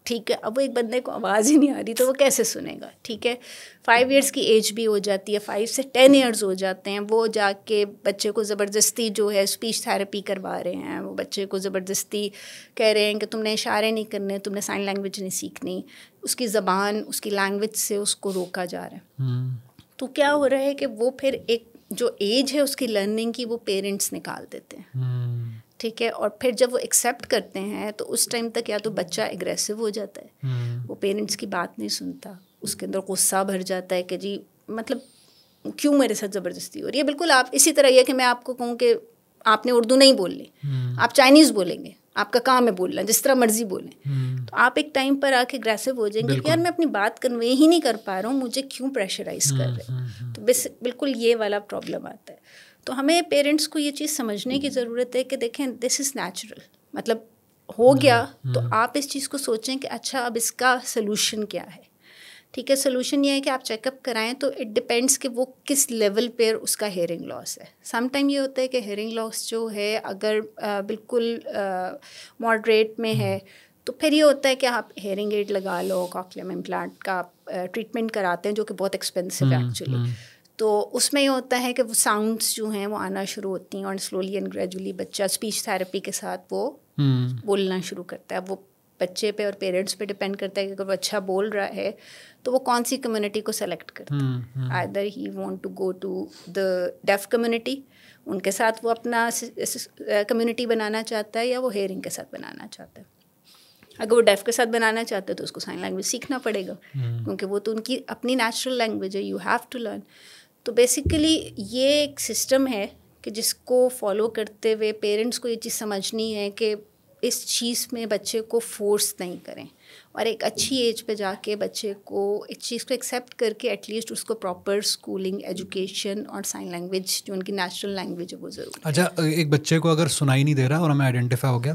ٹھیک ہے. اب وہ ایک بندے کو آواز ہی نہیں آ رہی تو وہ کیسے سنے گا, ٹھیک ہے. 5 ایئرس کی ایج بھی ہو جاتی ہے, 5 سے 10 ایئرز ہو جاتے ہیں, وہ جا کے بچے کو زبردستی جو ہے اسپیچ تھراپی کروا رہے ہیں, وہ بچے کو زبردستی کہہ رہے ہیں کہ تم نے اشارے نہیں کرنے, تم نے سائن لینگویج نہیں سیکھنی, اس کی زبان اس کی لینگویج سے اس کو روکا جا رہا ہے. تو کیا ہو رہا ہے کہ وہ پھر ایک جو ایج ہے اس کی لرننگ کی وہ پیرنٹس نکال دیتے ہیں, ٹھیک ہے. اور پھر جب وہ ایکسیپٹ کرتے ہیں تو اس ٹائم تک یا تو بچہ اگریسو ہو جاتا ہے, وہ پیرنٹس کی بات نہیں سنتا, اس کے اندر غصہ بھر جاتا ہے کہ جی مطلب کیوں میرے ساتھ زبردستی ہو رہی ہے. بالکل آپ اسی طرح یہ کہ میں آپ کو کہوں کہ آپ نے اردو نہیں بولنی, آپ چائنیز بولیں گے, آپ کا کام ہے بولنا, جس طرح مرضی بولیں, تو آپ ایک ٹائم پر آ کے اگریسو ہو جائیں گے کہ یار میں اپنی بات کنوے ہی نہیں کر پا رہا ہوں, مجھے کیوں پریشرائز کر رہے ہیں. تو بالکل یہ والا پرابلم آتا ہے. تو ہمیں پیرنٹس کو یہ چیز سمجھنے کی ضرورت ہے کہ دیکھیں دس از نیچرل, مطلب ہو گیا تو آپ اس چیز کو سوچیں کہ اچھا اب اس کا سلوشن کیا ہے, ٹھیک ہے. سلوشن یہ ہے کہ آپ چیک اپ کرائیں, تو اٹ ڈپینڈس کہ وہ کس لیول پہ اس کا ہیئرنگ لاس ہے. سم ٹائم یہ ہوتا ہے کہ ہیئرنگ لاس جو ہے اگر بالکل ماڈریٹ میں ہے تو پھر یہ ہوتا ہے کہ آپ ہیئرنگ ایڈ لگا لو, کاکلیم امپلانٹ کا ٹریٹمنٹ کراتے ہیں جو کہ بہت ایکسپینسو ہے ایکچولی. تو اس میں یہ ہوتا ہے کہ وہ ساؤنڈس جو ہیں وہ آنا شروع ہوتی ہیں اور سلولی اینڈ گریجولی بچہ اسپیچ تھراپی کے ساتھ وہ بولنا شروع کرتا ہے. وہ بچے پہ اور پیرنٹس پہ ڈپینڈ کرتا ہے کہ اگر وہ اچھا بول رہا ہے تو وہ کون سی کمیونٹی کو سلیکٹ کرتا ہے. Either he want to go to the deaf community, ان کے ساتھ وہ اپنا کمیونٹی بنانا چاہتا ہے, یا وہ ہیئرنگ کے ساتھ بنانا چاہتا ہے. اگر وہ ڈیف کے ساتھ بنانا چاہتے ہیں تو اس کو سائن لینگویج سیکھنا پڑے گا, کیونکہ وہ تو ان کی اپنی نیچرل لینگویج ہے, یو ہیو ٹو لرن. تو بیسیکلی یہ ایک سسٹم ہے کہ جس کو فالو کرتے ہوئے پیرنٹس کو یہ چیز سمجھنی ہے کہ اس چیز میں بچے کو فورس نہیں کریں, اور ایک اچھی ایج پہ جا کے بچے کو اس چیز کو ایکسیپٹ کر کے ایٹ لیسٹ اس کو پراپر اسکولنگ, ایجوکیشن اور سائن لینگویج جو ان کی نیچرل لینگویج ہے وہ ضرور. اچھا, ایک بچے کو اگر سنائی نہیں دے رہا اور ہمیں آئیڈینٹیفائی ہو گیا,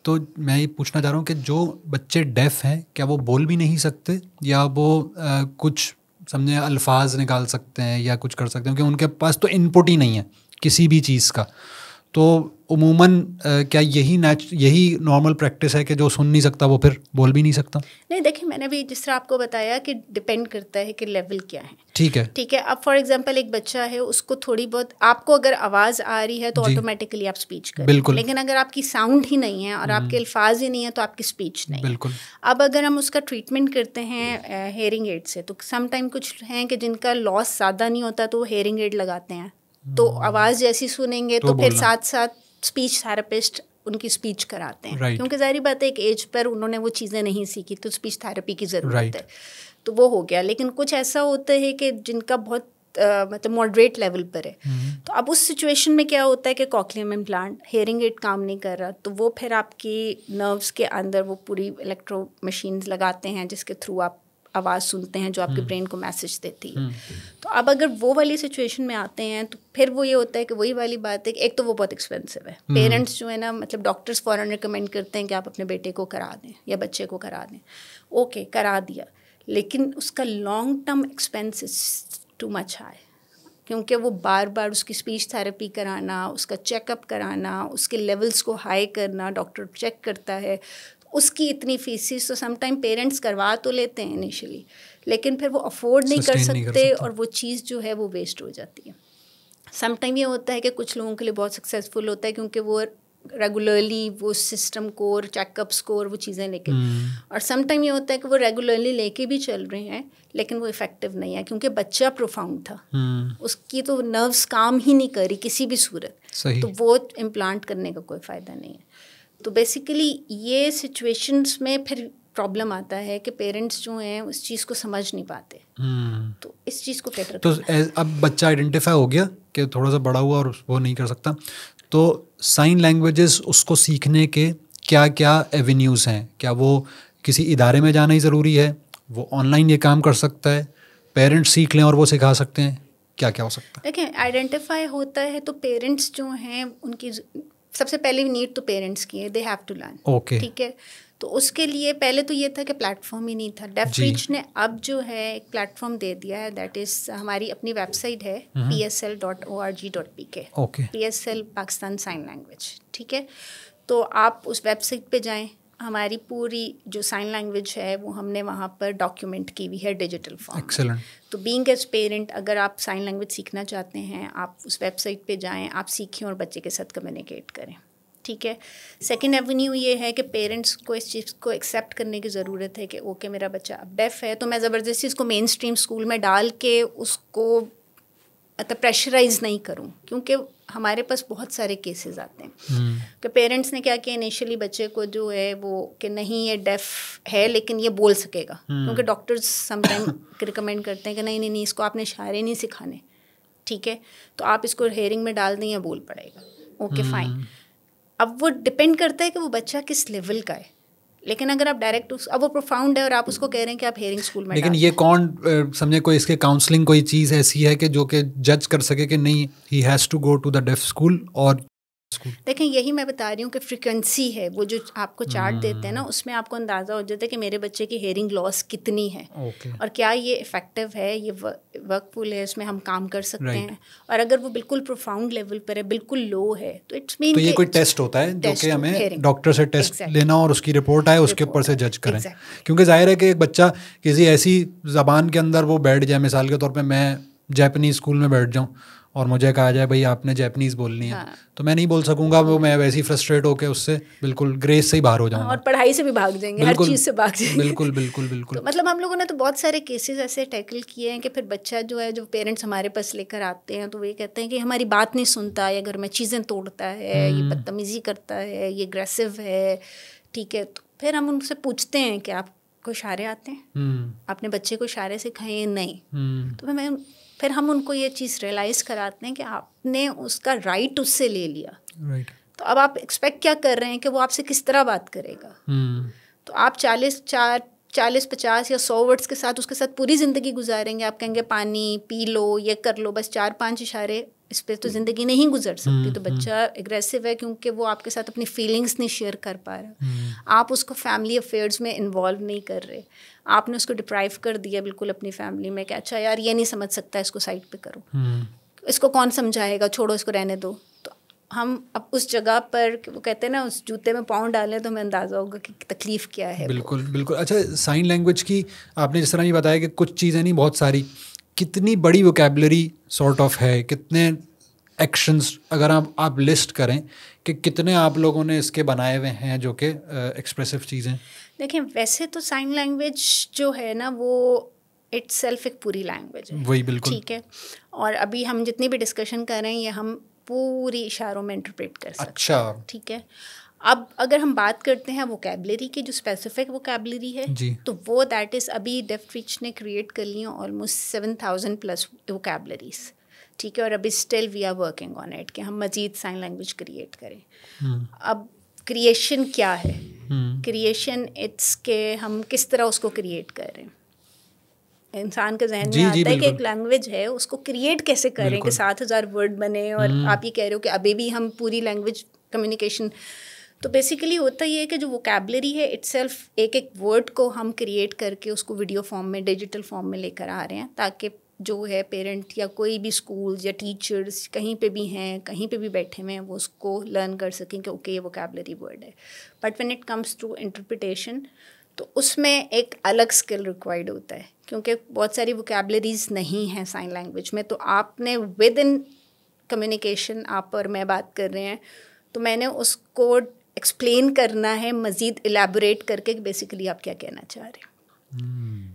تو میں یہ پوچھنا چاہ رہا ہوں کہ جو بچے ڈیف ہیں کیا وہ بول بھی نہیں سکتے, یا وہ کچھ سمجھے الفاظ نکال سکتے ہیں یا کچھ کر سکتے ہیں, کیونکہ ان کے پاس تو ان پٹ ہی نہیں ہے کسی بھی چیز کا. تو عموماً کیا یہی نارمل پریکٹس ہے کہ جو سن نہیں سکتا وہ پھر بول بھی نہیں سکتا؟ نہیں, دیکھیں میں نے بھی جس طرح آپ کو بتایا کہ ڈپینڈ کرتا ہے کہ لیول کیا ہے. ٹھیک ہے, ٹھیک ہے. اب فار ایگزامپل ایک بچہ ہے, اس کو تھوڑی بہت آپ کو اگر آواز آ رہی ہے تو آٹومیٹکلی آپ اسپیچ کریں, بالکل. لیکن اگر آپ کی ساؤنڈ ہی نہیں ہے اور آپ کے الفاظ ہی نہیں ہیں تو آپ کی اسپیچ نہیں. بالکل. اب اگر ہم اس کا ٹریٹمنٹ کرتے ہیں ہیئرنگ ایڈ سے, تو سم ٹائم کچھ ہیں کہ جن کا لاس زیادہ نہیں ہوتا تو وہ ہیئرنگ ایڈ لگاتے ہیں, تو آواز جیسی سنیں گے تو پھر ساتھ ساتھ اسپیچ تھراپسٹ ان کی اسپیچ کراتے ہیں, کیونکہ ظاہری بات ہے ایک ایج پر انہوں نے وہ چیزیں نہیں سیکھی تو اسپیچ تھراپی کی ضرورت ہے, تو وہ ہو گیا. لیکن کچھ ایسا ہوتا ہے کہ جن کا بہت مطلب ماڈریٹ لیول پر ہے, تو اب اس سچویشن میں کیا ہوتا ہے کہ کوکلیم امپلانٹ, ہیئرنگ ایڈ کام نہیں کر رہا, تو وہ پھر آپ کی نروس کے اندر وہ پوری الیکٹرو مشینز لگاتے ہیں جس کے تھرو آپ آواز سنتے ہیں جو آپ کے برین کو میسج دیتی ہے. تو اب اگر وہ والی سچویشن میں آتے ہیں تو پھر وہ یہ ہوتا ہے کہ وہی والی بات ہے کہ ایک تو وہ بہت ایکسپینسو ہے, پیرنٹس جو ہے نا مطلب ڈاکٹرس فوراً ریکمینڈ کرتے ہیں کہ آپ اپنے بیٹے کو کرا دیں یا بچے کو کرا دیں. اوکے کرا دیا, لیکن اس کا لانگ ٹرم ایکسپینس از ٹو مچ ہائی, کیونکہ وہ بار بار اس کی اسپیچ تھراپی کرانا, اس کا چیک اپ کرانا, اس کے لیولس کو ہائی کرنا, ڈاکٹر چیک کرتا ہے, اس کی اتنی فیسز تو سم ٹائم پیرنٹس کروا تو لیتے ہیں انیشلی, لیکن پھر وہ افورڈ نہیں کر سکتے اور وہ چیز جو ہے وہ ویسٹ ہو جاتی ہے. سم ٹائم یہ ہوتا ہے کہ کچھ لوگوں کے لیے بہت سکسیزفل ہوتا ہے کیونکہ وہ ریگولرلی وہ سسٹم کو اور چیک اپس کو اور وہ چیزیں لے کے, اور سم ٹائم یہ ہوتا ہے کہ وہ ریگولرلی لے کے بھی چل رہے ہیں لیکن وہ افیکٹو نہیں ہے کیونکہ بچہ پروفاؤنڈ تھا, اس کی تو نروس کام ہی نہیں کر رہی کسی بھی صورت, تو وہ امپلانٹ کرنے کا کوئی فائدہ نہیں ہے. تو بیسیکلی یہ سچویشنس میں پھر پرابلم آتا ہے کہ پیرنٹس جو ہیں اس چیز کو سمجھ نہیں پاتے, تو اس چیز کو کیٹر تو اب بچہ آئیڈینٹیفائی ہو گیا کہ تھوڑا سا بڑا ہوا اور وہ نہیں کر سکتا, تو سائن لینگویجز اس کو سیکھنے کے کیا کیا ایونیوز ہیں؟ کیا وہ کسی ادارے میں جانا ہی ضروری ہے, وہ آن لائن یہ کام کر سکتا ہے, پیرنٹس سیکھ لیں اور وہ سکھا سکتے ہیں, کیا کیا ہو سکتا ہے؟ دیکھیں آئیڈینٹیفائی ہوتا ہے تو پیرنٹس جو ہیں ان کی سب سے پہلے نیڈ تو پیرنٹس کی ہے, they have to learn. Okay ٹھیک ہے, تو اس کے لیے پہلے تو یہ تھا کہ پلیٹ فارم ہی نہیں تھا. ڈیف ریچ نے اب جو ہے ایک پلیٹ فارم دے دیا ہے, دیٹ از ہماری اپنی ویب سائٹ ہے PSL.org.pk, PSL Pakistan sign language. ٹھیک ہے, تو آپ اس ویب سائٹ پہ جائیں, ہماری پوری جو سائن لینگویج ہے وہ ہم نے وہاں پر ڈاکیومنٹ کی ہوئی ہے ڈیجیٹل فارم. ایکسلنٹ. تو بینگ ایز پیرنٹ اگر آپ سائن لینگویج سیکھنا چاہتے ہیں آپ اس ویب سائٹ پہ جائیں, آپ سیکھیں اور بچے کے ساتھ کمیونیکیٹ کریں. ٹھیک ہے. سیکنڈ ایونیو یہ ہے کہ پیرنٹس کو اس چیز کو ایکسیپٹ کرنے کی ضرورت ہے کہ اوکے میرا بچہ اب ڈیف ہے تو میں زبردستی اس کو مین اسٹریم اسکول میں ڈال کے اس کو مطلب پریشرائز نہیں کروں, کیونکہ ہمارے پاس بہت سارے کیسز آتے ہیں کہ پیرنٹس نے کیا کیا انیشلی بچے کو جو ہے وہ کہ نہیں یہ ڈیف ہے لیکن یہ بول سکے گا, کیونکہ ڈاکٹرز سم ٹائم ریکمینڈ کرتے ہیں کہ نہیں نہیں اس کو آپ نے اشارے نہیں سکھانے. ٹھیک ہے, تو آپ اس کو ہیئرنگ میں ڈال دیں یا بول پڑے گا. Okay fine. اب وہ ڈپینڈ کرتا ہے کہ وہ بچہ کس لیول کا ہے, لیکن اگر آپ ڈائریکٹ اب وہ پروفاؤنڈ ہے اور آپ اس کو کہہ رہے ہیں کہ آپ ہیئرنگ اسکول میں, لیکن یہ کون سمجھے کوئی اس کے کاؤنسلنگ کوئی چیز ایسی ہے کہ جو کہ جج کر سکے کہ نہیں he has to go to the deaf school? اور دیکھیں یہی میں بتا رہی ہوں کہ فریکوینسی ہے, وہ جو آپ کو چارٹ دیتے ہیں نا اس میں آپ کو اندازہ ہو جاتا ہے کہ میرے بچے کی ہیئرنگ لاس کتنی ہے اور کیا یہ افیکٹو ہے, یہ ورک فل ہے, اس میں ہم کام کر سکتے ہیں. اور اگر وہ بالکل پروفاؤنڈ لیول پر ہے, بالکل لو ہے, تو اٹس مین تو یہ کوئی ٹیسٹ ہوتا ہے جو کہ ہمیں ڈاکٹر سے ٹیسٹ لینا اور اس کی رپورٹ آئے اس کے اوپر سے جج کریں. کیونکہ ظاہر ہے کہ ایک بچہ کسی ایسی زبان کے اندر وہ بیٹھ جائے, مثال کے طور پہ میں جیپنیز اسکول میں بیٹھ جاؤں اور مجھے کہا جائے بھائی آپ نے جیپنیز بولنی ہے, تو میں نہیں بول سکوں گا, وہ میں ویسے ہی فرسٹریٹ ہو کے اس سے بالکل گریس سے ہی باہر ہو جاؤں گا اور پڑھائی سے بھی بھاگ جائیں گے, ہر چیز سے بھاگ جائیں گے. بالکل بالکل بالکل. تو مطلب ہم لوگوں نے تو بہت سارے کیسز ایسے ٹیکل کیے ہیں کہ پھر بچہ جو ہے جو پیرنٹس ہمارے پاس لے کر آتے ہیں تو وہ یہ کہتے ہیں کہ ہماری بات نہیں سنتا, یا گھر میں چیزیں توڑتا ہے, یہ بدتمیزی کرتا ہے, یہ اگریسو ہے. ٹھیک ہے, تو پھر ہم ان سے پوچھتے ہیں کہ آپ کو اشارے آتے ہیں, اپنے بچے کو اشارے سکھائیں؟ نہیں. تو پھر ہم ان کو یہ چیز ریئلائز کراتے ہیں کہ آپ نے اس کا رائٹ اس سے لے لیا, تو اب آپ ایکسپیکٹ کیا کر رہے ہیں کہ وہ آپ سے کس طرح بات کرے گا. تو آپ 40-50 یا 100 ورڈس کے ساتھ اس کے ساتھ پوری زندگی گزاریں گے. آپ کہیں گے پانی پی لو, یہ کر لو, بس 4-5 اشارے, اس پہ تو زندگی نہیں گزر سکتی. تو بچہ اگریسو ہے کیونکہ وہ آپ کے ساتھ اپنی فیلنگس نہیں شیئر کر پا رہا, آپ اس کو فیملی افیئرز میں انوالو نہیں کر رہے, آپ نے اس کو ڈپرائیو کر دیا بالکل اپنی فیملی میں کہ اچھا یار یہ نہیں سمجھ سکتا, اس کو سائڈ پہ کرو, اس کو کون سمجھائے گا, چھوڑو اس کو رہنے دو. تو ہم اب اس جگہ پر وہ کہتے ہیں نا اس جوتے میں پاؤں ڈالیں تو ہمیں اندازہ ہوگا کہ تکلیف کیا ہے. بالکل بالکل. اچھا سائن لینگویج کی آپ نے جس طرح یہ بتایا کہ کچھ چیزیں نہیں بہت ساری, کتنی بڑی ووکیبلری سارٹ آف ہے, کتنے ایکشنز اگر آپ لسٹ کریں کہ کتنے آپ لوگوں نے اس کے بنائے ہوئے ہیں جو کہ ایکسپریسو چیزیں؟ دیکھیں ویسے تو سائن لینگویج جو ہے نا وہ اٹ سیلف ایک پوری لینگویج ہے. وہی بالکل. ٹھیک ہے, اور ابھی ہم جتنی بھی ڈسکشن کر رہے ہیں یہ ہم پوری اشاروں میں انٹرپریٹ کر سکتے ہیں. اچھا. ٹھیک ہے, اب اگر ہم بات کرتے ہیں ووکیبلری کی، جو اسپیسیفک ووکیبلری ہے تو وہ دیٹ از ابھی ڈیف ریچ نے کریٹ کر لی ہیں آلموسٹ 7,000+ ووکیبلریز، ٹھیک ہے، اور ابھی still we are working on it کہ ہم مزید سائن لینگویج کریٹ کریں. اب کریشن کیا ہے؟ کریشن اٹس کہ ہم کس طرح اس کو کریٹ کر رہے ہیں. انسان کے ذہن میں آتا ہے کہ ایک لینگویج ہے اس کو کریٹ کیسے کریں کہ 7,000 ورڈ بنے، اور آپ یہ کہہ رہے ہو کہ ابھی بھی ہم پوری لینگویج کمیونیکیشن. تو بیسیکلی ہوتا یہ ہے کہ جو ووکیبلری ہے اٹ سیلف، ایک ایک ورڈ کو ہم کریٹ کر کے اس کو ویڈیو فارم میں، ڈیجیٹل فارم میں لے کر آ رہے ہیں، تاکہ جو ہے پیرنٹ یا کوئی بھی اسکولز یا ٹیچرز کہیں پہ بھی ہیں، کہیں پہ بھی بیٹھے ہوئے ہیں، وہ اس کو لرن کر سکیں کہ اوکے یہ ووکیبلری ورڈ ہے. But when it comes to interpretation تو اس میں ایک الگ اسکل ریکوائرڈ ہوتا ہے، کیونکہ بہت ساری ووکیبلریز نہیں ہیں سائن لینگویج میں. تو آپ نے ود ان کمیونیکیشن، آپ اور میں بات کر رہے ہیں تو میں نے اس کو ایکسپلین کرنا ہے مزید الیبوریٹ کر کے کہ بیسیکلی آپ کیا کہنا چاہ رہے ہیں.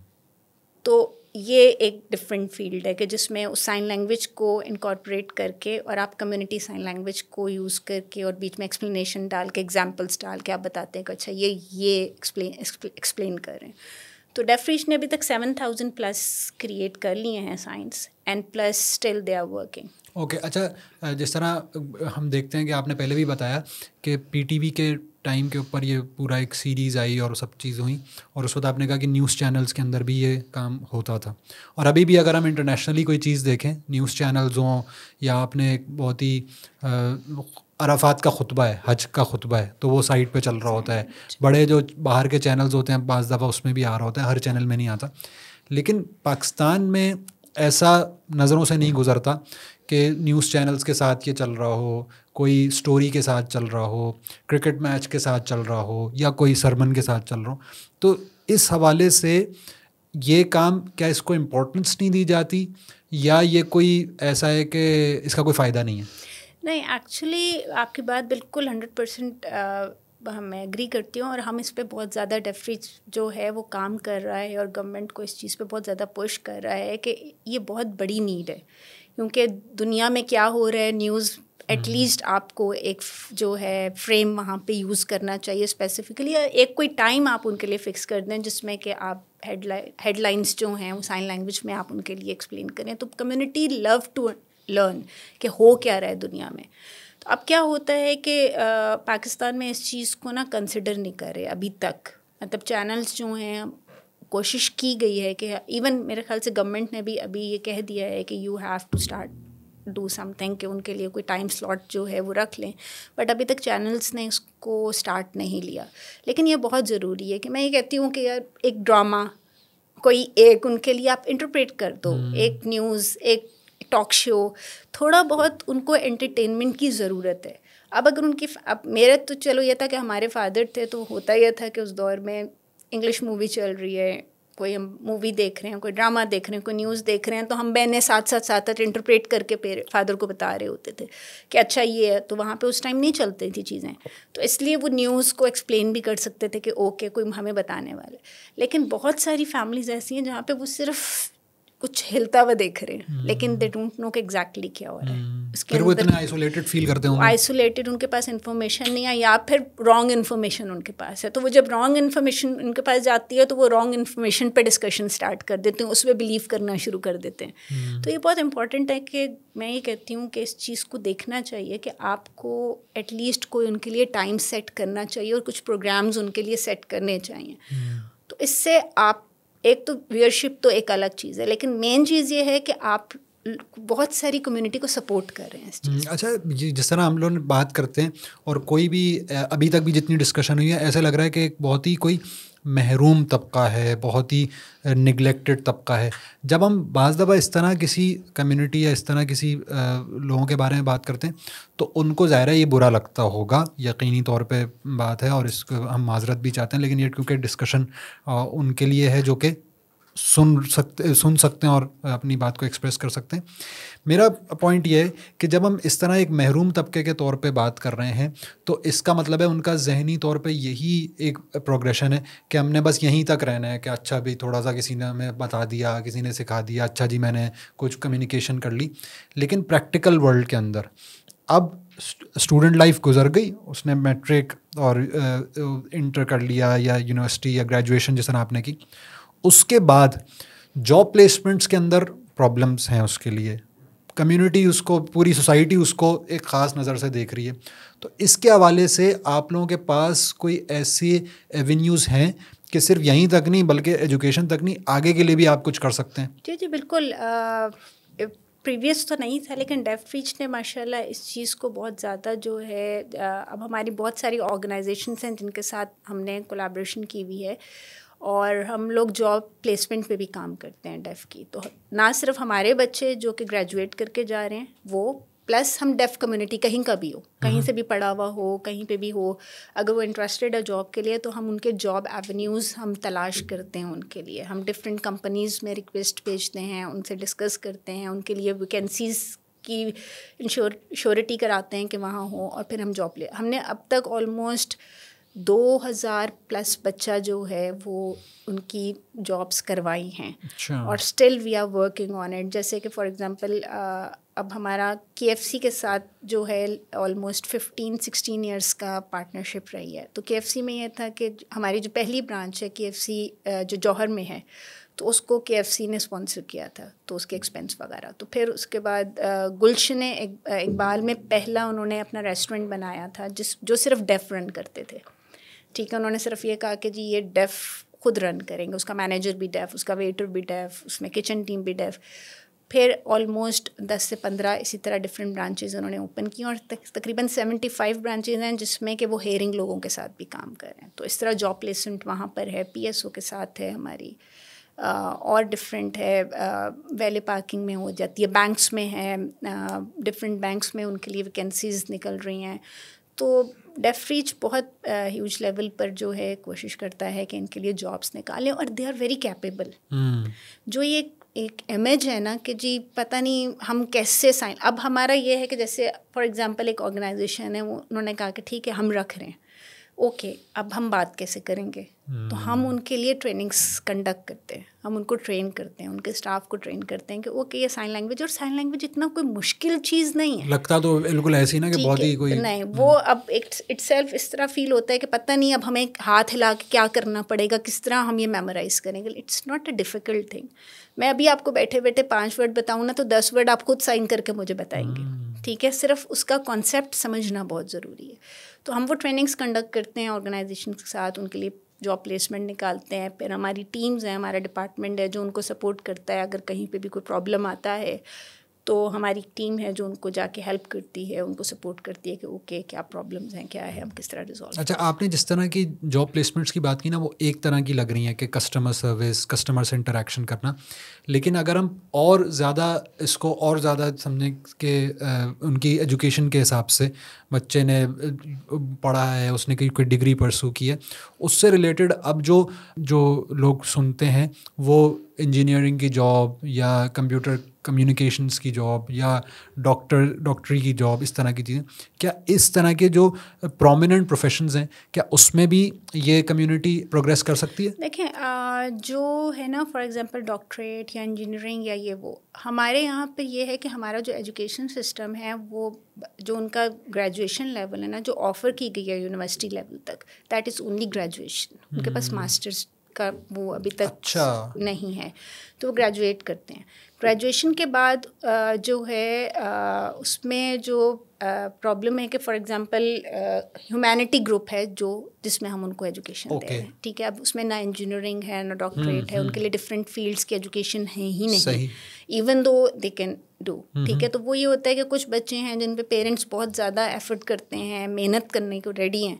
تو یہ ایک ڈفرینٹ فیلڈ ہے کہ جس میں اس سائن لینگویج کو انکارپوریٹ کر کے اور آپ کمیونٹی سائن لینگویج کو یوز کر کے اور بیچ میں ایکسپلینیشن ڈال کے، ایگزامپلس ڈال کے آپ بتاتے ہیں کہ اچھا یہ ایکسپلین کر رہے ہیں. تو ڈیف ریچ نے ابھی تک 7,000+ کریٹ کر لیے ہیں signs, and plus still they are working. Okay. اچھا، جس طرح ہم دیکھتے ہیں کہ آپ نے پہلے بھی بتایا کہ پی ٹی وی کے ٹائم کے اوپر یہ پورا ایک سیریز آئی اور سب چیز ہوئیں، اور اس وقت آپ نے کہا کہ نیوز چینلز کے اندر بھی یہ کام ہوتا تھا. اور ابھی بھی اگر ہم انٹرنیشنلی کوئی چیز دیکھیں، نیوز چینلز ہوں یا آپ نے ایک بہت ہی عرفات کا خطبہ ہے، حج کا خطبہ ہے، تو وہ سائٹ پہ چل رہا ہوتا ہے. بڑے جو باہر کے چینلز ہوتے ہیں بعض دفعہ اس میں بھی آ رہا ہوتا ہے، ہر چینل میں نہیں آتا. لیکن پاکستان میں ایسا نظروں سے نہیں گزرتا کہ نیوز چینلز کے ساتھ یہ چل رہا ہو، کوئی اسٹوری کے ساتھ چل رہا ہو، کرکٹ میچ کے ساتھ چل رہا ہو، یا کوئی سرمن کے ساتھ چل رہا ہو. تو اس حوالے سے یہ کام کیا اس کو امپورٹنس نہیں دی جاتی، یا یہ کوئی ایسا ہے کہ اس کا کوئی فائدہ نہیں ہے؟ نہیں، ایکچولی آپ کی بات بالکل 100% میں ایگری کرتی ہوں، اور ہم اس پہ بہت زیادہ ڈیف ریچ جو ہے وہ کام کر رہا ہے، اور گورنمنٹ کو اس چیز پہ بہت زیادہ پش کر رہا ہے کہ یہ بہت بڑی نیڈ ہے. کیونکہ دنیا میں کیا ہو رہا ہے، نیوز ایٹ لیسٹ آپ کو ایک جو ہے فریم وہاں پہ یوز کرنا چاہیے اسپیسیفکلی. ایک کوئی ٹائم آپ ان کے لیے فکس کر دیں جس میں کہ آپ ہیڈ لائنس جو ہیں وہ سائن لینگویج میں آپ ان کے لیے ایکسپلین کریں. تو کمیونٹی لو ٹو لرن کہ ہو کیا رہا ہے دنیا میں. تو اب کیا ہوتا ہے کہ پاکستان میں اس چیز کو نا کنسیڈر نہیں کر رہے ابھی تک. مطلب چینلز جو ہیں، کوشش کی گئی ہے کہ ایون میرے خیال سے گورنمنٹ نے بھی ابھی یہ کہہ دیا ہے کہ you have to start do something, کہ ان کے لیے کوئی ٹائم سلاٹ جو ہے وہ رکھ لیں. بٹ ابھی تک چینلز نے اس کو اسٹارٹ نہیں لیا. لیکن یہ بہت ضروری ہے کہ میں یہ کہتی ہوں کہ یار ایک ڈرامہ کوئی ایک ان کے لیے آپ انٹرپریٹ کر دو، ایک نیوز، ایک ٹاک شو، تھوڑا بہت ان کو انٹرٹینمنٹ کی ضرورت ہے. اب اگر ان کی، اب میرا تو چلو یہ تھا کہ ہمارے فادر تھے تو ہوتا یہ تھا کہ اس دور میں انگلش مووی چل رہی ہے، کوئی ہم مووی دیکھ رہے ہیں، کوئی ڈرامہ دیکھ رہے ہیں، کوئی نیوز دیکھ رہے ہیں، تو ہم بہنیں ساتھ انٹرپریٹ کر کے فادر کو بتا رہے ہوتے تھے کہ اچھا یہ ہے. تو وہاں پہ اس ٹائم نہیں چلتی تھی چیزیں، تو اس لیے وہ نیوز کو ایکسپلین بھی کر سکتے تھے کہ اوکے کوئی ہمیں بتانے والے. لیکن بہت ساری فیملیز ایسی ہیں جہاں پہ وہ صرف کچھ ہلتا ہوا دیکھ رہے ہیں، لیکن دے ڈونٹ نو کہ ایگزیکٹلی کیا ہو رہا ہے. اس کے وہ اتنے آئسولیٹڈ فیل کرتے ہوں، آئسولیٹڈ، ان کے پاس انفارمیشن نہیں ہے، یا پھر رانگ انفارمیشن ان کے پاس ہے. تو وہ جب رانگ انفارمیشن ان کے پاس جاتی ہے تو وہ رانگ انفارمیشن پہ ڈسکشن اسٹارٹ کر دیتے ہیں، اس پہ بلیو کرنا شروع کر دیتے ہیں. تو یہ بہت امپورٹنٹ ہے کہ میں یہ کہتی ہوں کہ اس چیز کو دیکھنا چاہیے کہ آپ کو ایٹ لیسٹ کوئی ان کے لیے ٹائم سیٹ کرنا چاہیے اور کچھ پروگرامز ان کے لیے سیٹ کرنے چاہیے. تو اس سے آپ ایک تو ویئرشپ تو ایک الگ چیز ہے، لیکن مین چیز یہ ہے کہ آپ بہت ساری کمیونٹی کو سپورٹ کر رہے ہیں اس چیز. اچھا، جس طرح ہم لوگ بات کرتے ہیں اور کوئی بھی ابھی تک بھی جتنی ڈسکشن ہوئی ہے، ایسا لگ رہا ہے کہ ایک بہت ہی کوئی محروم طبقہ ہے، بہت ہی نگلیکٹڈ طبقہ ہے. جب ہم بعض دفعہ اس طرح کسی کمیونٹی یا اس طرح کسی لوگوں کے بارے میں بات کرتے ہیں تو ان کو ظاہر ہے یہ برا لگتا ہوگا، یقینی طور پہ بات ہے، اور اس کو ہم معذرت بھی چاہتے ہیں. لیکن یہ کیونکہ ڈسکشن ان کے لیے ہے جو کہ سن سکتے ہیں اور اپنی بات کو ایکسپریس کر سکتے ہیں. میرا پوائنٹ یہ ہے کہ جب ہم اس طرح ایک محروم طبقے کے طور پہ بات کر رہے ہیں تو اس کا مطلب ہے ان کا ذہنی طور پہ یہی ایک پروگریشن ہے کہ ہم نے بس یہیں تک رہنا ہے کہ اچھا بھی تھوڑا سا کسی نے ہمیں بتا دیا، کسی نے سکھا دیا، اچھا جی میں نے کچھ کمیونیکیشن کر لی. لیکن پریکٹیکل ورلڈ کے اندر اب اسٹوڈنٹ لائف گزر گئی, اس نے میٹرک اور انٹر کر لیا یا یونیورسٹی یا گریجویشن جس طرح آپ نے کی, اس کے بعد جاب پلیسمنٹس کے اندر پرابلمس ہیں اس کے لیے, کمیونٹی اس کو, پوری سوسائٹی اس کو ایک خاص نظر سے دیکھ رہی ہے, تو اس کے حوالے سے آپ لوگوں کے پاس کوئی ایسی ایونیوز ہیں کہ صرف یہیں تک نہیں بلکہ ایجوکیشن تک نہیں, آگے کے لیے بھی آپ کچھ کر سکتے ہیں؟ جی جی بالکل. پریویس تو نہیں تھا, لیکن ڈیف ریچ نے ماشاء اللہ اس چیز کو بہت زیادہ جو ہے, اب ہماری بہت ساری آرگنائزیشنس ہیں جن کے ساتھ ہم نے کولیبریشن کی ہوئی ہے, اور ہم لوگ جاب پلیسمنٹ پہ بھی کام کرتے ہیں ڈیف کی. تو نہ صرف ہمارے بچے جو کہ گریجویٹ کر کے جا رہے ہیں وہ, پلس ہم ڈیف کمیونٹی کہیں کا بھی ہو, کہیں سے بھی پڑھا ہوا ہو, کہیں پہ بھی ہو, اگر وہ انٹرسٹیڈ ہے جاب کے لیے تو ہم ان کے جاب ایونیوز ہم تلاش کرتے ہیں ان کے لیے. ہم ڈفرینٹ کمپنیز میں ریکویسٹ بھیجتے ہیں, ان سے ڈسکس کرتے ہیں, ان کے لیے ویکینسیز کی شیورٹی کراتے ہیں کہ وہاں ہوں, اور پھر ہم جاب لے. ہم نے اب تک آلموسٹ 2000+ بچہ جو ہے وہ ان کی جابس کروائی ہیں, اور still we are working on it. جیسے کہ فار ایگزامپل اب ہمارا KFC کے ساتھ جو ہے آلموسٹ 15-16 ایئرس کا پارٹنرشپ رہی ہے. تو KFC میں یہ تھا کہ ہماری جو پہلی برانچ ہے KFC جو جوہر میں ہے, تو اس کو KFC نے اسپانسر کیا تھا, تو اس کے ایکسپینس وغیرہ. تو پھر اس کے بعد گلشن اقبال میں پہلا انہوں نے اپنا ریسٹورینٹ بنایا تھا جو صرف ڈیف رن کرتے تھے. ٹھیک ہے, انہوں نے صرف یہ کہا کہ جی یہ ڈیف خود رن کریں گے, اس کا مینیجر بھی ڈیف, اس کا ویٹر بھی ڈیف, اس میں کچن ٹیم بھی ڈیف. پھر آلموسٹ 10 سے 15 اسی طرح ڈفرینٹ برانچز انہوں نے اوپن کی, اور تقریباً 75 برانچز ہیں جس میں کہ وہ ہیئرنگ لوگوں کے ساتھ بھی کام کر رہے ہیں. تو اس طرح جاب پلیسمنٹ وہاں پر ہے, PSO کے ساتھ ہے ہماری, اور ڈفرینٹ ہے, ویلے پارکنگ میں ہو جاتی ہے, بینکس میں ہے, ڈفرینٹ بینکس میں ان کے لیے ویکینسیز نکل رہی ہیں. تو ڈیف ریچ بہت ہیوج لیول پر جو ہے کوشش کرتا ہے کہ ان کے لیے جابس نکالیں, اور دے آر ویری کیپیبل. جو یہ ایک امیج ہے نا کہ جی پتہ نہیں ہم کیسے اب ہمارا یہ ہے کہ جیسے فار ایگزامپل ایک آرگنائزیشن ہے, انہوں نے کہا کہ ٹھیک ہے ہم رکھ رہے ہیں, اوکے اب ہم بات کیسے کریں گے. تو ہم ان کے لیے ٹریننگس کنڈکٹ کرتے ہیں, ہم ان کو ٹرین کرتے ہیں, ان کے اسٹاف کو ٹرین کرتے ہیں کہ اوکے یہ سائن لینگویج, اور سائن لینگویج اتنا کوئی مشکل چیز نہیں ہے. لگتا تو بالکل ایسی نا کہ بہت ہی کوئی نہیں, وہ اب اٹ سیلف اس طرح فیل ہوتا ہے کہ پتہ نہیں اب ہمیں ہاتھ ہلا کے کیا کرنا پڑے گا, کس طرح ہم یہ میمورائز کریں گے. It's not a difficult thing. میں ابھی آپ کو بیٹھے 5 ورڈ بتاؤں نا تو 10 ورڈ آپ خود سائن کر کے مجھے بتائیں گے. ٹھیک ہے, صرف اس کا کانسیپٹ سمجھنا بہت ضروری ہے. تو ہم وہ ٹریننگس کنڈکٹ کرتے ہیں آرگنائزیشن کے ساتھ, ان کے لیے جاب پلیسمنٹ نکالتے ہیں. پھر ہماری ٹیمز ہیں, ہمارا ڈپارٹمنٹ ہے جو ان کو سپورٹ کرتا ہے. اگر کہیں پہ بھی کوئی پرابلم آتا ہے تو ہماری ٹیم ہے جو ان کو جا کے ہیلپ کرتی ہے, ان کو سپورٹ کرتی ہے کہ اوکے کیا پرابلمز ہیں, کیا ہے, ہم کس طرح ریزالو. اچھا, آپ نے جس طرح کی جاب پلیسمنٹس کی بات کی نا وہ ایک طرح کی لگ رہی ہیں کہ کسٹمر سروس, کسٹمر سے انٹریکشن کرنا. لیکن اگر ہم اور زیادہ اس کو اور زیادہ سمجھیں کہ ان کی ایجوکیشن کے حساب سے بچے نے پڑھا ہے, اس نے کوئی ڈگری پرسو کی ہے, اس سے ریلیٹڈ اب جو لوگ سنتے ہیں وہ انجینئرنگ کی جاب یا کمپیوٹر کمیونیکیشنس کی جاب یا ڈاکٹری کی جاب, اس طرح کی چیزیں, کیا اس طرح کے جو پرومیننٹ پروفیشنز ہیں کیا اس میں بھی یہ کمیونٹی پروگریس کر سکتی ہے؟ دیکھیں جو ہے نا فار ایگزامپل ڈاکٹریٹ یا انجینئرنگ یا یہ وہ, ہمارے یہاں پہ یہ ہے کہ ہمارا جو ایجوکیشن سسٹم ہے وہ جو ان کا گریجویشن لیول ہے نا جو آفر کی گئی ہے یونیورسٹی لیول تک, دیٹ از اونلی گریجویشن. ان کے پاس ماسٹرس کا وہ ابھی تک نہیں ہے, تو وہ گریجویٹ کرتے ہیں. گریجویشن کے بعد جو ہے اس میں جو پرابلم ہے کہ فار ایگزامپل ہیومینٹی گروپ ہے جس میں ہم ان کو ایجوکیشن دے رہے ہیں. ٹھیک ہے, اب اس میں نہ انجینئرنگ ہے نہ ڈاکٹریٹ ہے, ان کے لیے ڈفرینٹ فیلڈس کی ایجوکیشن ہے ہی نہیں, even though they can do. ٹھیک ہے, تو وہ یہ ہوتا ہے کہ کچھ بچے ہیں جن پہ پیرنٹس بہت زیادہ ایفرٹ کرتے ہیں, محنت کرنے کو ریڈی ہیں,